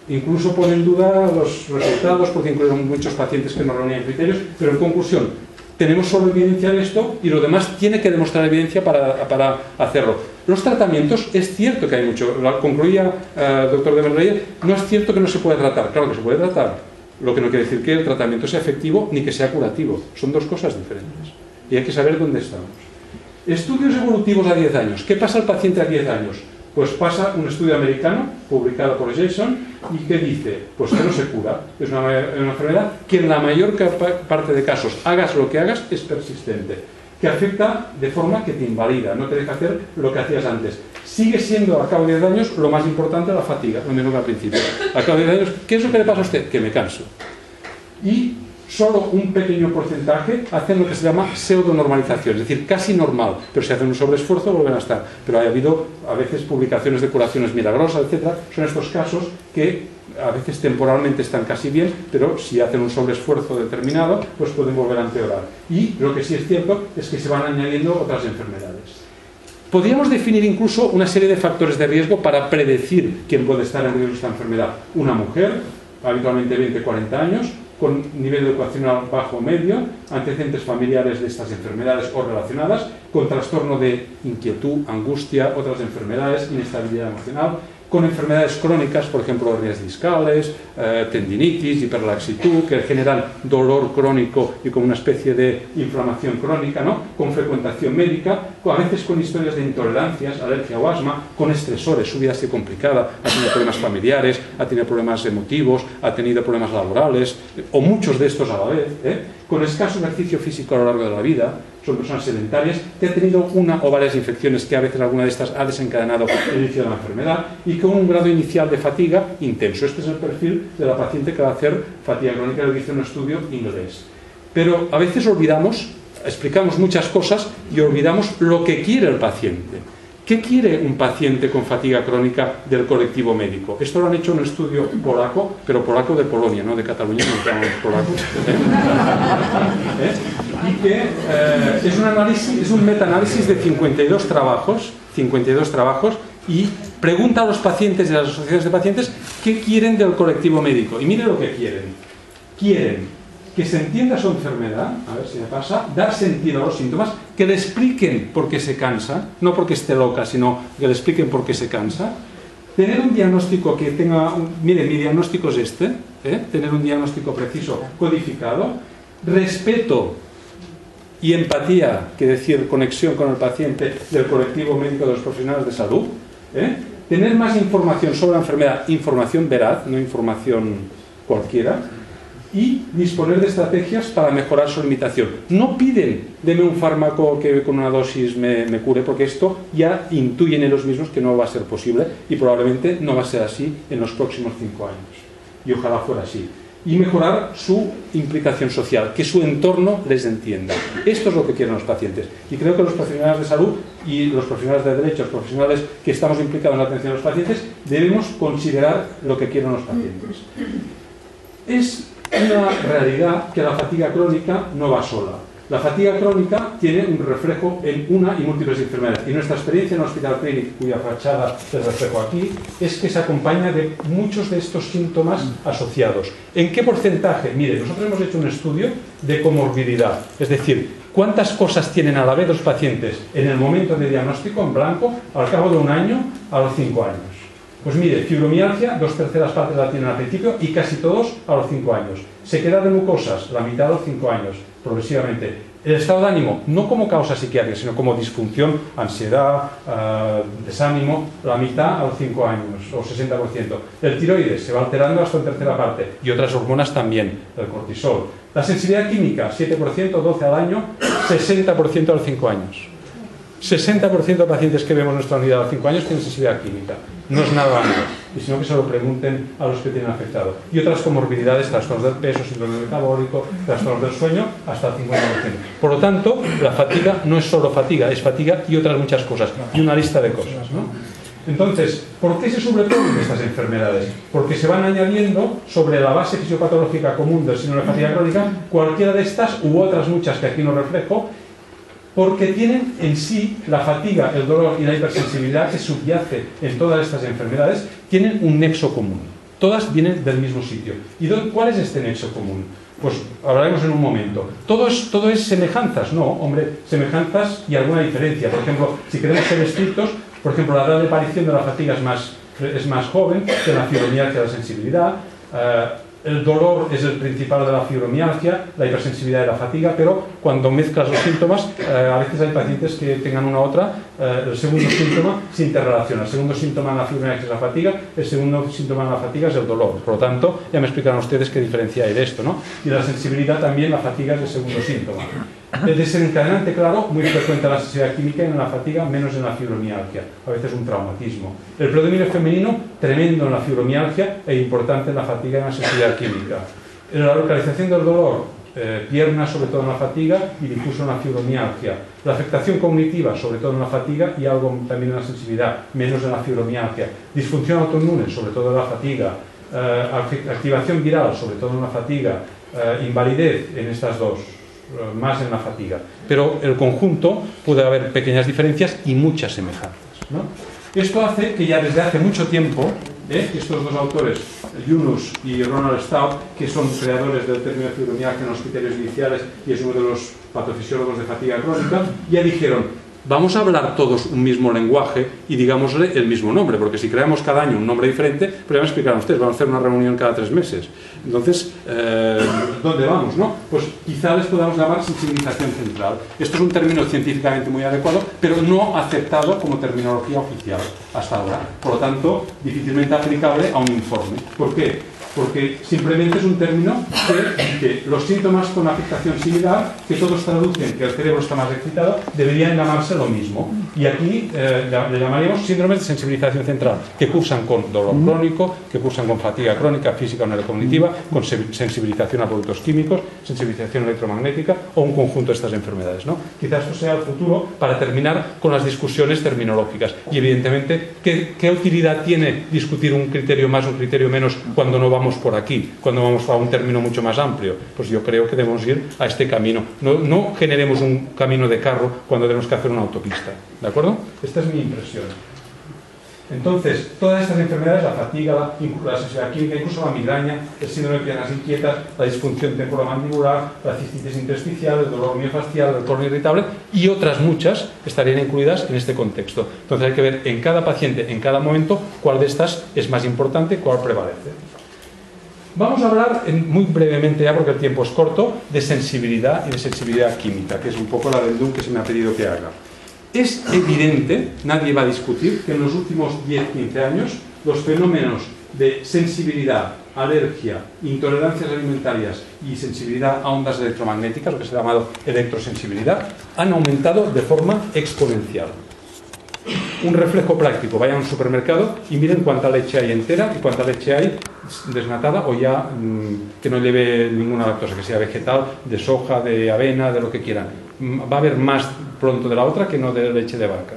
Incluso pone en duda los resultados porque incluyeron muchos pacientes que no reunían criterios, pero en conclusión, tenemos solo evidencia de esto y lo demás tiene que demostrar evidencia para hacerlo. Los tratamientos, es cierto que hay mucho, concluía el doctor de Benreyer, no es cierto que no se puede tratar, claro que se puede tratar, lo que no quiere decir que el tratamiento sea efectivo ni que sea curativo, son dos cosas diferentes y hay que saber dónde estamos. Estudios evolutivos a 10 años, ¿qué pasa al paciente a 10 años? Pues pasa un estudio americano, publicado por Jason, y que dice, pues que no se cura, es una enfermedad que en la mayor parte de casos, hagas lo que hagas, es persistente, que afecta de forma que te invalida, no te deja hacer lo que hacías antes. Sigue siendo, a cabo de 10 años, lo más importante la fatiga, lo mismo que al principio. A cabo de 10 años, ¿qué es lo que le pasa a usted? Que me canso. Y solo un pequeño porcentaje hacen lo que se llama pseudonormalización, es decir, casi normal, pero si hacen un sobreesfuerzo vuelven a estar. Pero ha habido a veces publicaciones de curaciones milagrosas, etcétera. Son estos casos que a veces temporalmente están casi bien, pero si hacen un sobreesfuerzo determinado, pues pueden volver a empeorar. Y lo que sí es cierto es que se van añadiendo otras enfermedades. Podríamos definir incluso una serie de factores de riesgo para predecir quién puede estar en riesgo de esta enfermedad. Una mujer, habitualmente 20-40 años, con nivel educacional bajo o medio, antecedentes familiares de estas enfermedades o relacionadas, con trastorno de inquietud, angustia, otras enfermedades, inestabilidad emocional, con enfermedades crónicas, por ejemplo, hernias discales, tendinitis, hiperlaxitud, que generan dolor crónico y con una especie de inflamación crónica, ¿no? Con frecuentación médica, a veces con historias de intolerancias, alergia o asma, con estresores, su vida ha sido complicada, ha tenido problemas familiares, ha tenido problemas emotivos, ha tenido problemas laborales, o muchos de estos a la vez, con escaso ejercicio físico a lo largo de la vida, son personas sedentarias, que ha tenido una o varias infecciones que a veces alguna de estas ha desencadenado el inicio de la enfermedad y con un grado inicial de fatiga intenso. Este es el perfil de la paciente que va a hacer fatiga crónica, lo dice un estudio inglés. Pero a veces olvidamos, explicamos muchas cosas y olvidamos lo que quiere el paciente. ¿Qué quiere un paciente con fatiga crónica del colectivo médico? Esto lo han hecho en un estudio polaco, pero polaco de Polonia, no de Cataluña, no llamamos polacos. Y que es un metaanálisis de 52 trabajos, y pregunta a los pacientes de las asociaciones de pacientes qué quieren del colectivo médico. Y mire lo que quieren. Quieren que se entienda su enfermedad, a ver si me pasa, dar sentido a los síntomas, que le expliquen por qué se cansa, no porque esté loca, sino que le expliquen por qué se cansa, tener un diagnóstico que tenga, mire, mi diagnóstico es este, tener un diagnóstico preciso, codificado, respeto y empatía, que decir conexión con el paciente del colectivo médico de los profesionales de salud, tener más información sobre la enfermedad, información veraz, no información cualquiera, y disponer de estrategias para mejorar su limitación. No piden, deme un fármaco que con una dosis me cure, porque esto ya intuyen ellos mismos que no va a ser posible y probablemente no va a ser así en los próximos 5 años. Y ojalá fuera así. Y mejorar su implicación social, que su entorno les entienda. Esto es lo que quieren los pacientes. Y creo que los profesionales de salud y los profesionales de derecho, los profesionales que estamos implicados en la atención a los pacientes, debemos considerar lo que quieren los pacientes. Es una realidad que la fatiga crónica no va sola. La fatiga crónica tiene un reflejo en una y múltiples enfermedades. Y nuestra experiencia en el Hospital Clínic, cuya fachada del reflejo aquí, es que se acompaña de muchos de estos síntomas asociados. ¿En qué porcentaje? Mire, nosotros hemos hecho un estudio de comorbilidad, es decir, cuántas cosas tienen a la vez los pacientes en el momento de diagnóstico, en blanco, al cabo de un año, a los 5 años. Pues mire, fibromialgia, 2/3 partes la tienen al principio y casi todos a los 5 años. Sequedad de mucosas, la mitad a los 5 años, progresivamente. El estado de ánimo, no como causa psiquiátrica, sino como disfunción, ansiedad, desánimo, la mitad a los 5 años, o 60%. El tiroides se va alterando hasta en tercera parte, y otras hormonas también, el cortisol. La sensibilidad química, 7%, 12 al año, 60% a los 5 años. 60% de pacientes que vemos en nuestra unidad a los 5 años tienen sensibilidad química. No es nada malo, y sino que se lo pregunten a los que tienen afectado. Y otras comorbilidades, trastornos del peso, síndrome metabólico, trastornos del sueño, hasta el 50%. Por lo tanto, la fatiga no es solo fatiga, es fatiga y otras muchas cosas, y una lista de cosas, ¿no? Entonces, ¿por qué se sobreponen estas enfermedades? Porque se van añadiendo sobre la base fisiopatológica común del síndrome de fatiga crónica cualquiera de estas u otras muchas que aquí no reflejo, porque tienen en sí la fatiga, el dolor y la hipersensibilidad que subyace en todas estas enfermedades, tienen un nexo común. Todas vienen del mismo sitio. ¿Y cuál es este nexo común? Pues hablaremos en un momento. ¿Todo es semejanzas? No, hombre, semejanzas y alguna diferencia. Por ejemplo, si queremos ser estrictos, por ejemplo, la edad de aparición de la fatiga es más joven que la fibromialgia de la sensibilidad. El dolor es el principal de la fibromialgia, la hipersensibilidad y la fatiga, pero cuando mezclas los síntomas, a veces hay pacientes que tengan una u otra, el segundo síntoma se interrelaciona. El segundo síntoma en la fibromialgia es la fatiga, el segundo síntoma en la fatiga es el dolor. Por lo tanto, ya me explicarán ustedes qué diferencia hay de esto, ¿no? Y la sensibilidad también, la fatiga es el segundo síntoma. El desencadenante, claro, muy frecuente en la sensibilidad química y en la fatiga, menos en la fibromialgia, a veces un traumatismo. El predominio femenino, tremendo en la fibromialgia e importante en la fatiga y en la sensibilidad química. La localización del dolor, piernas sobre todo en la fatiga y difuso en la fibromialgia. La afectación cognitiva, sobre todo en la fatiga y algo también en la sensibilidad, menos en la fibromialgia. Disfunción autoinmune, sobre todo en la fatiga. Activación viral, sobre todo en la fatiga. Invalidez en estas dos, más en la fatiga, pero el conjunto puede haber pequeñas diferencias y muchas semejanzas, ¿no? Esto hace que ya desde hace mucho tiempo estos dos autores, Yunus y Ronald Stout, que son creadores del término de fibromialgia en los criterios iniciales y es uno de los patofisiólogos de fatiga crónica, ya dijeron: vamos a hablar todos un mismo lenguaje y digámosle el mismo nombre, porque si creamos cada año un nombre diferente, pues ya me explicarán ustedes, vamos a hacer una reunión cada 3 meses. Entonces, ¿dónde vamos, no? Pues quizá les podamos llamar sensibilización central. Esto es un término científicamente muy adecuado, pero no aceptado como terminología oficial hasta ahora. Por lo tanto, difícilmente aplicable a un informe. ¿Por qué? Porque simplemente es un término que dice los síntomas con afectación similar, que todos traducen que el cerebro está más excitado, deberían llamarse lo mismo. Y aquí le llamaríamos síndromes de sensibilización central, que cursan con dolor crónico, que cursan con fatiga crónica, física o neurocognitiva, con sensibilización a productos químicos, sensibilización electromagnética o un conjunto de estas enfermedades, ¿no? Quizás esto sea el futuro para terminar con las discusiones terminológicas. Y evidentemente, ¿qué utilidad tiene discutir un criterio más, un criterio menos, cuando no vamos por aquí, cuando vamos a un término mucho más amplio? Pues yo creo que debemos ir a este camino. No generemos un camino de carro cuando tenemos que hacer una autopista. ¿De acuerdo? Esta es mi impresión. Entonces, todas estas enfermedades, la fatiga, la sensibilidad química, incluso la migraña, el síndrome de piernas inquietas, la disfunción temporomandibular, la cistitis intersticial, el dolor miofascial, el colon irritable y otras muchas estarían incluidas en este contexto. Entonces hay que ver en cada paciente, en cada momento, cuál de estas es más importante, cuál prevalece. Vamos a hablar muy brevemente, ya porque el tiempo es corto, de sensibilidad y de sensibilidad química, que es un poco la addendum que se me ha pedido que haga. Es evidente, nadie va a discutir, que en los últimos 10-15 años los fenómenos de sensibilidad, alergia, intolerancias alimentarias y sensibilidad a ondas electromagnéticas, lo que se ha llamado electrosensibilidad, han aumentado de forma exponencial. Un reflejo práctico: vayan a un supermercado y miren cuánta leche hay entera y cuánta leche hay desnatada o ya que no lleve ninguna lactosa, que sea vegetal, de soja, de avena, de lo que quieran. Va a haber más pronto de la otra que no de leche de vaca.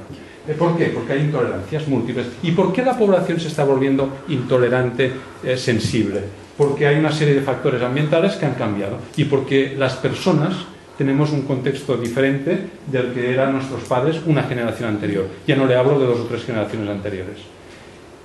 ¿Por qué? Porque hay intolerancias múltiples. ¿Y por qué la población se está volviendo intolerante, sensible? Porque hay una serie de factores ambientales que han cambiado y porque las personas tenemos un contexto diferente del que eran nuestros padres una generación anterior. Ya no le hablo de 2 o 3 generaciones anteriores.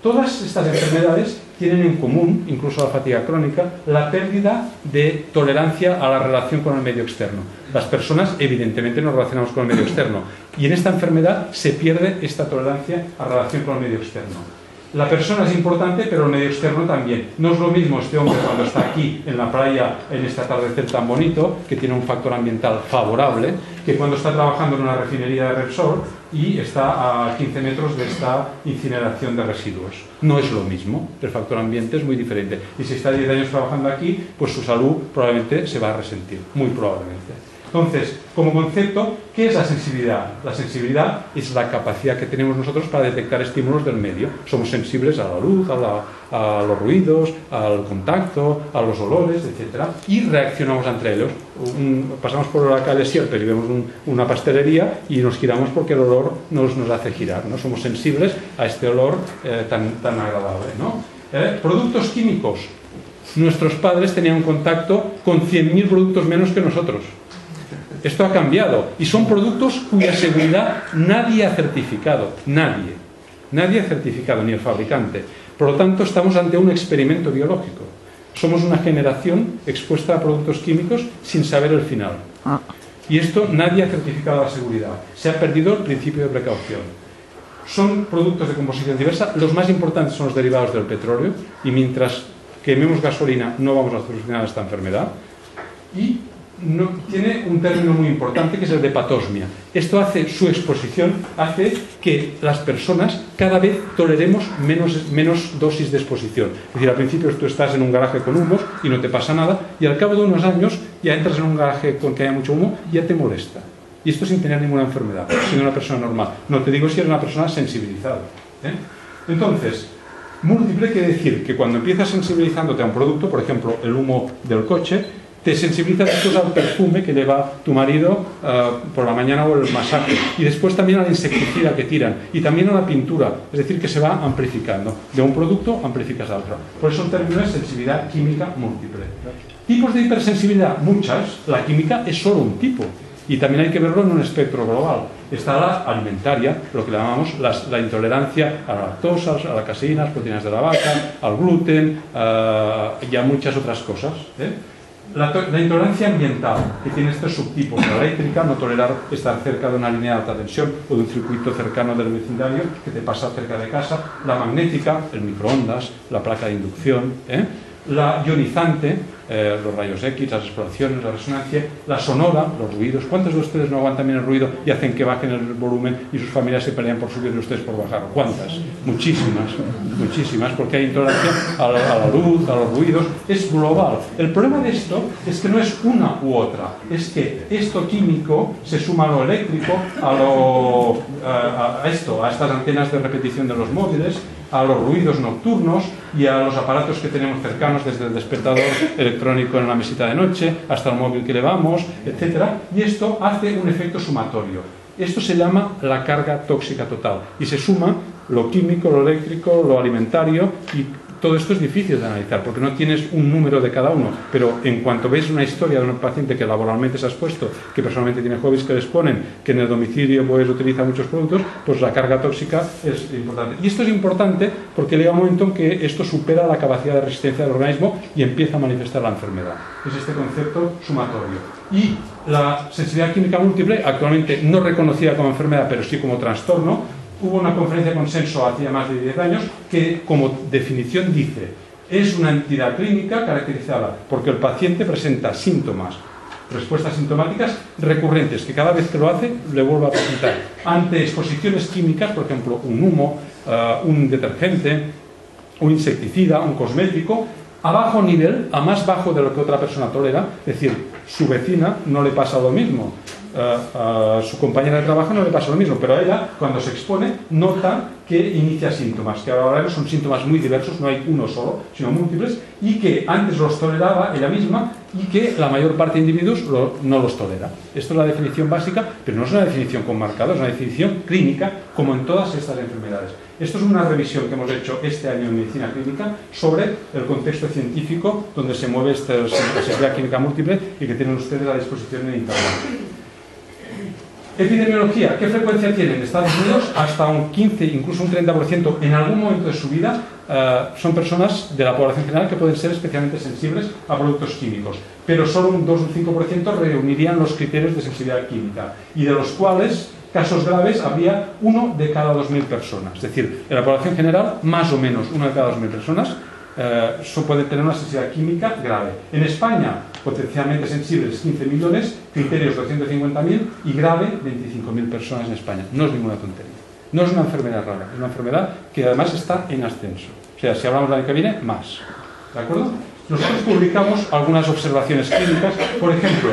Todas estas enfermedades tienen en común, incluso la fatiga crónica, la pérdida de tolerancia a la relación con el medio externo. Las personas, evidentemente, nos relacionamos con el medio externo y en esta enfermedad se pierde esta tolerancia a la relación con el medio externo. La persona es importante, pero el medio externo también. No es lo mismo este hombre cuando está aquí en la playa en este atardecer tan bonito, que tiene un factor ambiental favorable, que cuando está trabajando en una refinería de Repsol y está a 15 metros de esta incineración de residuos. No es lo mismo, el factor ambiente es muy diferente. Y si está 10 años trabajando aquí, pues su salud probablemente se va a resentir, muy probablemente. Entonces, como concepto, ¿qué es la sensibilidad? La sensibilidad es la capacidad que tenemos nosotros para detectar estímulos del medio. Somos sensibles a la luz, a los ruidos, al contacto, a los olores, etc. Y reaccionamos entre ellos. Pasamos por la calle Sierpes y vemos una pastelería y nos giramos porque el olor nos hace girar, ¿no? Somos sensibles a este olor tan agradable, ¿no? Productos químicos. Nuestros padres tenían contacto con 100.000 productos menos que nosotros. Esto ha cambiado y son productos cuya seguridad nadie ha certificado, nadie ha certificado, ni el fabricante. Por lo tanto, estamos ante un experimento biológico. Somos una generación expuesta a productos químicos sin saber el final. Y esto nadie ha certificado la seguridad. Se ha perdido el principio de precaución. Son productos de composición diversa. Los más importantes son los derivados del petróleo y mientras quememos gasolina no vamos a solucionar esta enfermedad. Y tiene un término muy importante que es el de patosmia. Esto hace, su exposición hace que las personas cada vez toleremos menos dosis de exposición. Es decir, al principio tú estás en un garaje con humos y no te pasa nada y al cabo de unos años ya entras en un garaje con que haya mucho humo y ya te molesta. Y esto sin tener ninguna enfermedad, siendo una persona normal. No te digo si eres una persona sensibilizada. Entonces, múltiple quiere decir que cuando empiezas sensibilizándote a un producto, por ejemplo, el humo del coche, te sensibiliza después al perfume que lleva tu marido por la mañana o el masaje y después también al insecticida que tiran y también a la pintura, es decir, que se va amplificando. De un producto amplificas a otro. Por eso el término es sensibilidad química múltiple. Tipos de hipersensibilidad, muchas. La química es solo un tipo y también hay que verlo en un espectro global. Está la alimentaria, lo que llamamos la intolerancia a la lactosa, a la caseína, a las proteínas de la vaca, al gluten y a muchas otras cosas. La intolerancia ambiental, que tiene estos subtipos: la eléctrica, no tolerar estar cerca de una línea de alta tensión o de un circuito cercano del vecindario que te pasa cerca de casa; la magnética, el microondas, la placa de inducción; la ionizante, los rayos X, las exploraciones, la resonancia; la sonora, los ruidos. ¿Cuántos de ustedes no aguantan bien el ruido y hacen que bajen el volumen y sus familias se pelean por subir y ustedes por bajar? ¿Cuántas? Muchísimas, porque hay intolerancia a la luz, a los ruidos. Es global. El problema de esto es que no es una u otra, es que esto químico se suma a lo eléctrico, a estas antenas de repetición de los móviles, a los ruidos nocturnos y a los aparatos que tenemos cercanos, desde el despertador electrónico en la mesita de noche hasta el móvil que llevamos, etc. Y esto hace un efecto sumatorio. Esto se llama la carga tóxica total y se suma lo químico, lo eléctrico, lo alimentario, y todo esto es difícil de analizar porque no tienes un número de cada uno, pero en cuanto ves una historia de un paciente que laboralmente se ha expuesto, que personalmente tiene hobbies que les ponen, que en el domicilio pues utiliza muchos productos, pues la carga tóxica es importante. Y esto es importante porque llega un momento en que esto supera la capacidad de resistencia del organismo y empieza a manifestar la enfermedad. Es este concepto sumatorio. Y la sensibilidad química múltiple, actualmente no reconocida como enfermedad, pero sí como trastorno. Hubo una conferencia de consenso hacía más de 10 años que, como definición, dice: es una entidad clínica caracterizada porque el paciente presenta síntomas, respuestas sintomáticas recurrentes, que cada vez que lo hace le vuelve a presentar ante exposiciones químicas, por ejemplo, un humo, un detergente, un insecticida, un cosmético, a bajo nivel, a más bajo de lo que otra persona tolera. Es decir, su vecina no le pasa lo mismo, a su compañera de trabajo no le pasa lo mismo, pero a ella, cuando se expone, nota que inicia síntomas, que ahora son síntomas muy diversos, no hay uno solo, sino múltiples, y que antes los toleraba ella misma y que la mayor parte de individuos no los tolera. Esto es la definición básica, pero no es una definición con marcadores, es una definición clínica, como en todas estas enfermedades. Esto es una revisión que hemos hecho este año en Medicina Clínica sobre el contexto científico donde se mueve esta sensibilidad química múltiple y que tienen ustedes a disposición en Internet. Epidemiología, ¿qué frecuencia tiene? En Estados Unidos hasta un 15, incluso un 30% en algún momento de su vida son personas de la población general que pueden ser especialmente sensibles a productos químicos, pero solo un 2 o un 5% reunirían los criterios de sensibilidad química, y de los cuales casos graves habría 1 de cada 2.000 personas. Es decir, en la población general, más o menos 1 de cada 2.000 personas pueden tener una sensibilidad química grave. En España, potencialmente sensibles 15 millones, criterios 250.000 y grave 25.000 personas en España. No es ninguna tontería. No es una enfermedad rara, es una enfermedad que además está en ascenso. O sea, si hablamos del año que viene, más. ¿De acuerdo? Nosotros publicamos algunas observaciones clínicas. Por ejemplo,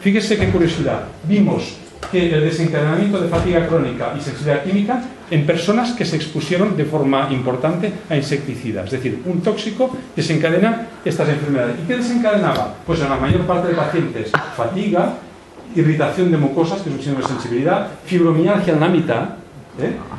fíjese qué curiosidad. Vimos que el desencadenamiento de fatiga crónica y sensibilidad química en personas que se expusieron de forma importante a insecticidas. Es decir, un tóxico desencadena estas enfermedades. ¿Y qué desencadenaba? Pues en la mayor parte de pacientes fatiga, irritación de mucosas, que es un signo de sensibilidad, fibromialgia en la mitad,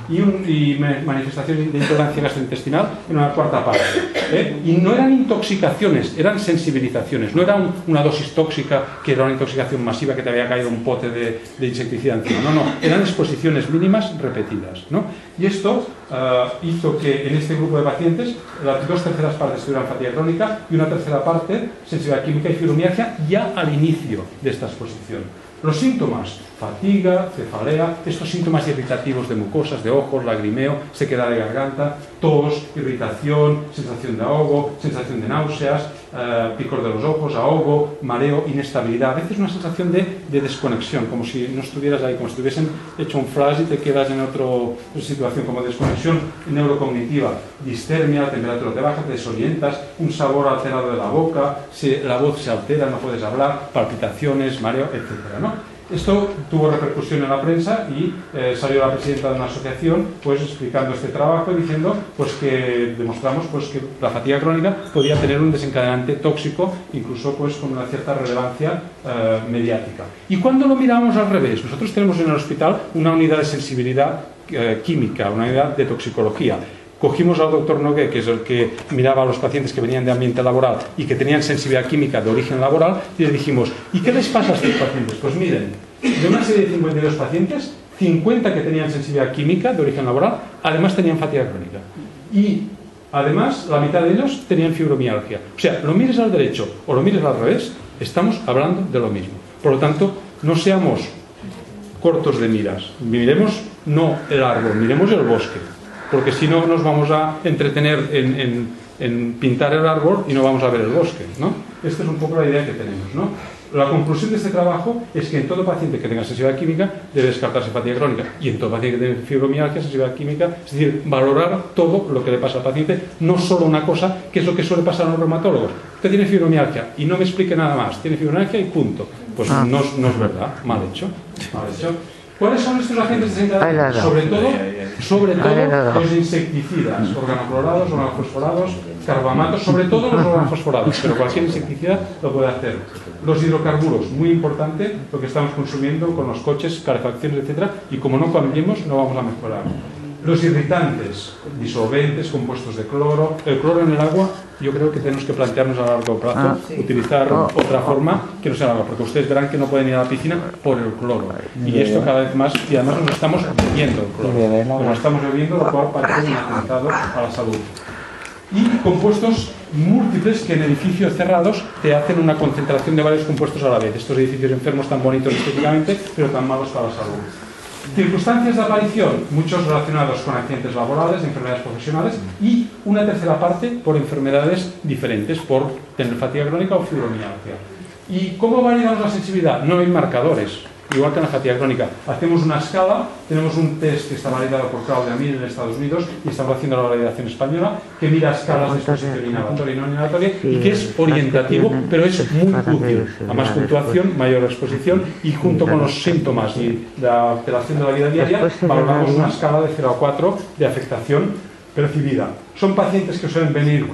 y manifestaciones de intolerancia gastrointestinal en una cuarta parte. Y no eran intoxicaciones, eran sensibilizaciones. No era una dosis tóxica que era una intoxicación masiva que te había caído un pote de insecticida encima. No, eran exposiciones mínimas repetidas, ¿no? Y esto hizo que en este grupo de pacientes las 2/3 partes tuvieran fatiga crónica y una 1/3 parte sensibilidad química y fibromialgia ya al inicio de esta exposición. Los síntomas: fatiga, cefalea, estos síntomas irritativos de mucosas, de ojos, lagrimeo, sequedad de garganta, tos, irritación, sensación de ahogo, sensación de náuseas, picor de los ojos, ahogo, mareo, inestabilidad. A veces una sensación de desconexión, como si no estuvieras ahí, como si te hubiesen hecho un flash y te quedas en otra situación, como desconexión neurocognitiva, distermia, la temperatura te baja, te desorientas, un sabor alterado de la boca, la voz se altera, no puedes hablar, palpitaciones, mareo, etc., ¿no? Esto tuvo repercusión en la prensa y salió la presidenta de una asociación pues explicando este trabajo y diciendo pues que demostramos pues que la fatiga crónica podía tener un desencadenante tóxico, incluso pues con una cierta relevancia mediática. Y cuando lo miramos al revés, nosotros tenemos en el hospital una unidad de sensibilidad química, una unidad de toxicología. Cogimos al doctor Nogué, que es el que miraba a los pacientes que venían de ambiente laboral y que tenían sensibilidad química de origen laboral, y le dijimos: ¿y qué les pasa a estos pacientes? Pues miren, de una serie de 52 pacientes, 50 que tenían sensibilidad química de origen laboral, además tenían fatiga crónica. Y además, la mitad de ellos tenían fibromialgia. O sea, lo mires al derecho o lo mires al revés, estamos hablando de lo mismo. Por lo tanto, no seamos cortos de miras. Miremos no el árbol, miremos el bosque. Porque si no nos vamos a entretener en pintar el árbol y no vamos a ver el bosque, ¿no? Esta es un poco la idea que tenemos, ¿no? La conclusión de este trabajo es que en todo paciente que tenga sensibilidad química debe descartarse fatiga crónica, y en todo paciente que tenga fibromialgia, sensibilidad química, es decir, valorar todo lo que le pasa al paciente, no solo una cosa, que es lo que suele pasar a los reumatólogos. Usted tiene fibromialgia y no me explique nada más, tiene fibromialgia y punto. Pues no es verdad, mal hecho. ¿Cuáles son estos agentes desencadenantes? Sobre todo los insecticidas, organoclorados, organofosforados, carbamatos, sobre todo los organofosforados, pero cualquier insecticida lo puede hacer. Los hidrocarburos, muy importante lo que estamos consumiendo con los coches, calefacciones, etcétera, y como no cambiemos no vamos a mejorar. Los irritantes, disolventes, compuestos de cloro. El cloro en el agua, yo creo que tenemos que plantearnos a largo plazo utilizar otra forma que no sea el agua, porque ustedes verán que no pueden ir a la piscina por el cloro. Y esto cada vez más, y además nos estamos bebiendo el cloro. Nos estamos bebiendo, lo cual parece un atentado a la salud. Y compuestos múltiples que en edificios cerrados te hacen una concentración de varios compuestos a la vez. Estos edificios enfermos tan bonitos estéticamente, pero tan malos para la salud. Circunstancias de aparición, muchos relacionados con accidentes laborales, enfermedades profesionales, y una tercera parte por enfermedades diferentes, por tener fatiga crónica o fibromialgia. ¿Y cómo validamos la sensibilidad? No hay marcadores, igual que en la fatiga crónica. Hacemos una escala, tenemos un test que está validado por Claudia Mir en Estados Unidos y estamos haciendo la validación española, que mira escalas de exposición inhalatoria y no inhalatoria y que es orientativo, pero es muy útil. A más puntuación, mayor exposición, y junto con los síntomas y la alteración de la vida diaria, valoramos una escala de 0 a 4 de afectación percibida. Son pacientes que suelen venir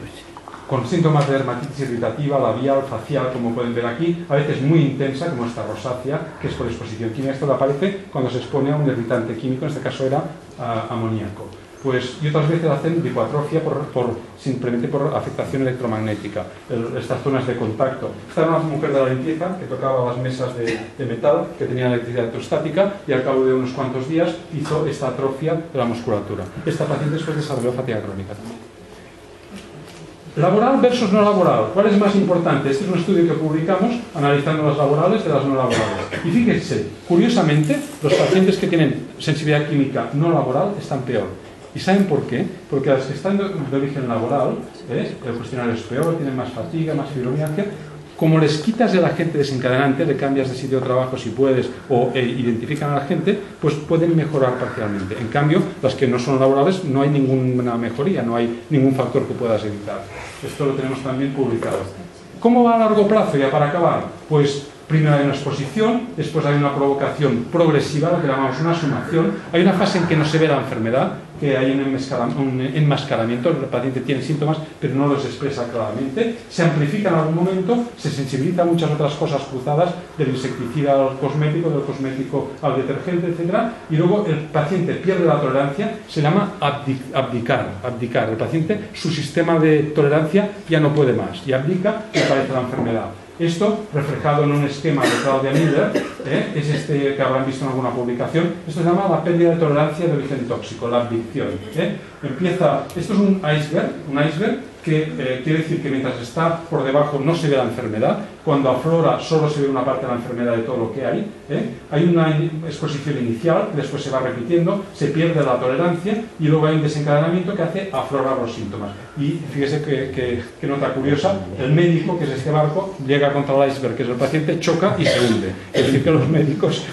con síntomas de dermatitis irritativa, labial, facial, como pueden ver aquí, a veces muy intensa, como esta rosácea, que es por exposición química. Esto le aparece cuando se expone a un irritante químico, en este caso era amoníaco. y otras veces hacen lipoatrofia simplemente por afectación electromagnética, estas zonas de contacto. Esta era una mujer de la limpieza que tocaba las mesas de metal, que tenía electricidad electrostática, y al cabo de unos cuantos días hizo esta atrofia de la musculatura. Esta paciente después desarrolló fatiga crónica también. Laboral versus no laboral. ¿Cuál es más importante? Este es un estudio que publicamos analizando las laborales de las no laborales. Y fíjense, curiosamente, los pacientes que tienen sensibilidad química no laboral están peor. ¿Y saben por qué? Porque las que están de origen laboral, el cuestionario es peor, tienen más fatiga, más fibromialgia. Como les quitas el agente desencadenante, le cambias de sitio de trabajo si puedes o identifican a la gente, pues pueden mejorar parcialmente. En cambio, las que no son laborales no hay ninguna mejoría, no hay ningún factor que puedas evitar. Esto lo tenemos también publicado. ¿Cómo va a largo plazo? Ya para acabar, pues primero hay una exposición, después hay una provocación progresiva, lo que llamamos una sumación. Hay una fase en que no se ve la enfermedad, que hay un enmascaramiento, el paciente tiene síntomas pero no los expresa claramente, se amplifica en algún momento, se sensibiliza a muchas otras cosas cruzadas, del insecticida al cosmético, del cosmético al detergente, etc. Y luego el paciente pierde la tolerancia, se llama abdicar. El paciente, su sistema de tolerancia ya no puede más y abdica y aparece la enfermedad. Esto, reflejado en un esquema de Claudia Miller, es este que habrán visto en alguna publicación. Esto se llama la pérdida de tolerancia de origen tóxico, la abdicción. Esto es un iceberg que quiere decir que mientras está por debajo no se ve la enfermedad, cuando aflora solo se ve una parte de la enfermedad de todo lo que hay. Hay una exposición inicial que después se va repitiendo, se pierde la tolerancia y luego hay un desencadenamiento que hace aflorar los síntomas. Y fíjese que nota curiosa, el médico, que es este barco, llega contra el iceberg, que es el paciente, choca y se hunde. Es decir, que los médicos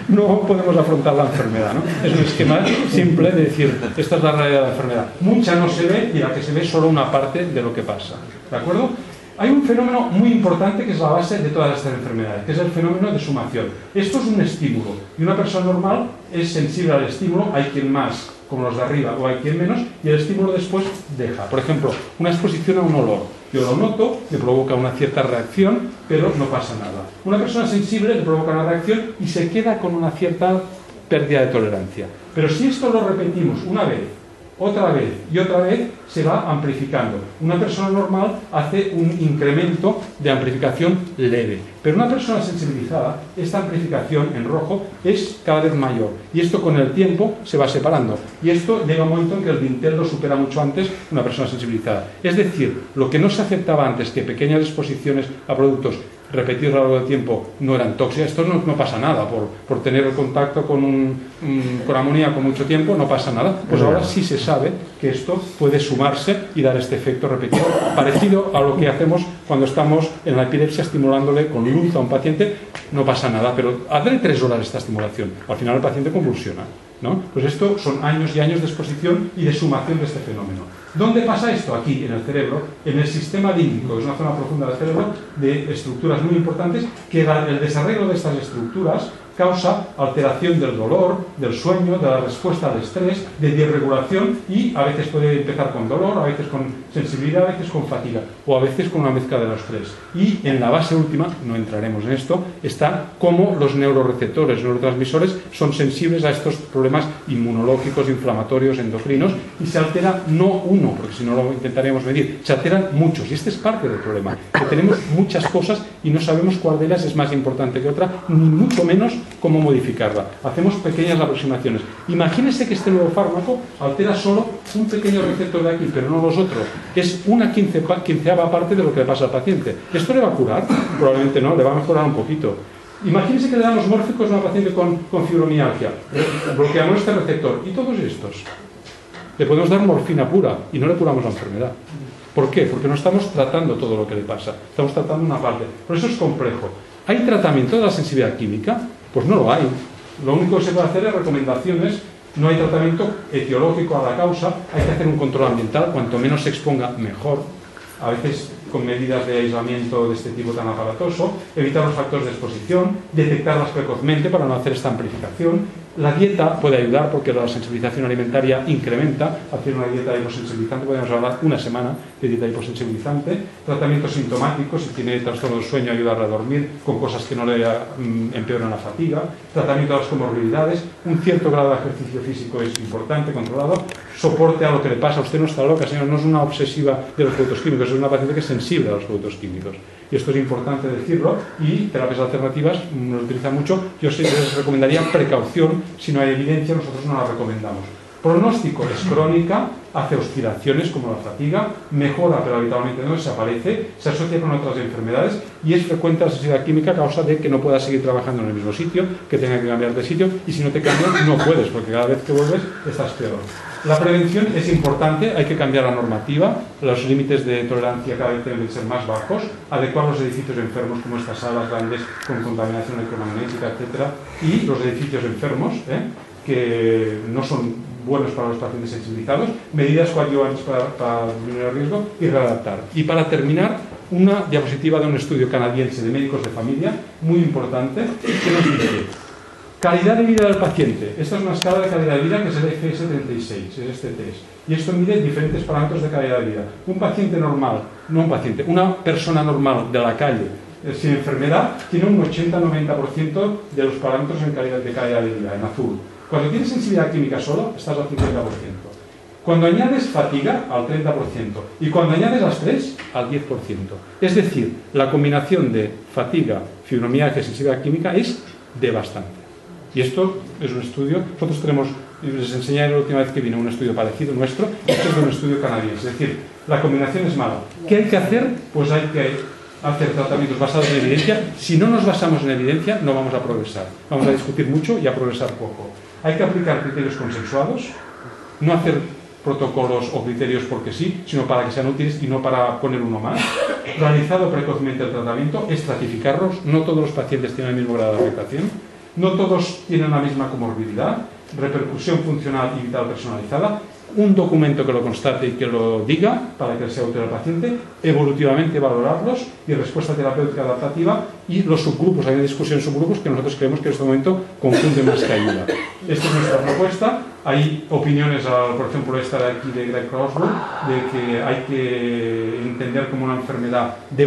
no podemos afrontar la enfermedad, ¿no? Es un esquema simple de decir, esta es la realidad de la enfermedad. Mucha no se ve y la que se ve solo una parte de lo que pasa. ¿De acuerdo? Hay un fenómeno muy importante que es la base de todas estas enfermedades, que es el fenómeno de sumación. Esto es un estímulo y una persona normal es sensible al estímulo, hay quien más, como los de arriba, o hay quien menos, y el estímulo después deja. Por ejemplo, una exposición a un olor. Yo lo noto, le provoca una cierta reacción, pero no pasa nada. Una persona sensible le provoca una reacción y se queda con una cierta pérdida de tolerancia. Pero si esto lo repetimos una vez, otra vez y otra vez, se va amplificando. Una persona normal hace un incremento de amplificación leve, pero una persona sensibilizada, esta amplificación en rojo es cada vez mayor y esto con el tiempo se va separando y esto llega a un momento en que el dintel lo supera mucho antes una persona sensibilizada. Es decir, lo que no se aceptaba antes, que pequeñas exposiciones a productos repetidos a lo largo del tiempo no eran tóxicas, esto no pasa nada por tener el contacto con amoníaco mucho tiempo, no pasa nada. Pues ahora sí se sabe que esto puede sumarse y dar este efecto repetido, parecido a lo que hacemos cuando estamos en la epilepsia estimulándole con luz a un paciente. No pasa nada, pero hazle 3 horas esta estimulación, al final el paciente convulsiona, ¿no? Pues esto son años y años de exposición y de sumación de este fenómeno. ¿Dónde pasa esto? Aquí, en el cerebro, en el sistema límbico, es una zona profunda del cerebro de estructuras muy importantes, que el desarrollo de estas estructuras causa alteración del dolor, del sueño, de la respuesta al estrés, de desregulación y a veces puede empezar con dolor, a veces con sensibilidad, a veces con fatiga o a veces con una mezcla de los tres. Y en la base última, no entraremos en esto, está cómo los neuroreceptores, neurotransmisores son sensibles a estos problemas inmunológicos, inflamatorios, endocrinos y se altera no uno, porque si no lo intentaríamos medir, se alteran muchos y este es parte del problema, que tenemos muchas cosas y no sabemos cuál de ellas es más importante que otra, ni mucho menos cómo modificarla. Hacemos pequeñas aproximaciones. Imagínese que este nuevo fármaco altera solo un pequeño receptor de aquí, pero no los otros. Es una quinceava parte de lo que le pasa al paciente. ¿Esto le va a curar? Probablemente no, le va a mejorar un poquito. Imagínese que le damos mórficos a una paciente con fibromialgia. Bloqueamos este receptor. ¿Y todos estos? Le podemos dar morfina pura y no le curamos la enfermedad. ¿Por qué? Porque no estamos tratando todo lo que le pasa. Estamos tratando una parte. Por eso es complejo. ¿Hay tratamiento de la sensibilidad química? Pues no lo hay. Lo único que se puede hacer es recomendaciones. No hay tratamiento etiológico a la causa. Hay que hacer un control ambiental. Cuanto menos se exponga, mejor. A veces con medidas de aislamiento de este tipo tan aparatoso. Evitar los factores de exposición. Detectarlas precozmente para no hacer esta amplificación. La dieta puede ayudar porque la sensibilización alimentaria incrementa. Hacer una dieta hiposensibilizante, podemos hablar una semana de dieta hiposensibilizante. Tratamientos sintomáticos, si tiene trastorno del sueño, ayudarle a dormir con cosas que no le empeoran la fatiga. Tratamiento de las comorbilidades. Un cierto grado de ejercicio físico es importante, controlado. Soporte a lo que le pasa. Usted no está loca, señor, no es una obsesiva de los productos químicos, es una paciente que es sensible a los productos químicos. Y esto es importante decirlo. Y terapias alternativas no lo utilizan mucho. Yo sí les recomendaría precaución. Si no hay evidencia, nosotros no la recomendamos. Pronóstico es crónica, hace oscilaciones como la fatiga, mejora pero habitualmente no desaparece, se asocia con otras enfermedades y es frecuente la sensibilidad química a causa de que no puedas seguir trabajando en el mismo sitio, que tenga que cambiar de sitio y si no te cambias no puedes porque cada vez que vuelves estás peor. La prevención es importante, hay que cambiar la normativa, los límites de tolerancia cada vez deben ser más bajos, adecuar los edificios enfermos como estas salas grandes con contaminación electromagnética, etc. y los edificios enfermos, que no son buenos para los pacientes sensibilizados, medidas coadyuvantes para disminuir el riesgo y readaptar. Y para terminar, una diapositiva de un estudio canadiense de médicos de familia, muy importante, que nos dice calidad de vida del paciente. Esta es una escala de calidad de vida que es el FS36, es este test. Y esto mide diferentes parámetros de calidad de vida. Un paciente normal, no un paciente, una persona normal de la calle, sin enfermedad, tiene un 80-90% de los parámetros de calidad de vida, en azul. Cuando tienes sensibilidad química solo, estás al 50%. Cuando añades fatiga, al 30%. Y cuando añades las tres, al 10%. Es decir, la combinación de fatiga, fibromialgia y sensibilidad química es devastante. Y esto es un estudio, nosotros tenemos, les enseñé la última vez que vino un estudio parecido nuestro, esto es de un estudio canadiense. Es decir, la combinación es mala. ¿Qué hay que hacer? Pues hay que hacer tratamientos basados en evidencia. Si no nos basamos en evidencia, no vamos a progresar. Vamos a discutir mucho y a progresar poco. Hay que aplicar criterios consensuados, no hacer protocolos o criterios porque sí, sino para que sean útiles y no para poner uno más. Realizado precozmente el tratamiento, estratificarlos, no todos los pacientes tienen el mismo grado de afectación, no todos tienen la misma comorbilidad, repercusión funcional y vital personalizada, un documento que lo constate y que lo diga para que sea útil al paciente, evolutivamente valorarlos y respuesta terapéutica adaptativa y los subgrupos. Hay una discusión en subgrupos que nosotros creemos que en este momento confunde más que ayuda. Esta es nuestra propuesta. Hay opiniones, por ejemplo, esta de aquí de Greg Crosswood, de que hay que entender como una enfermedad de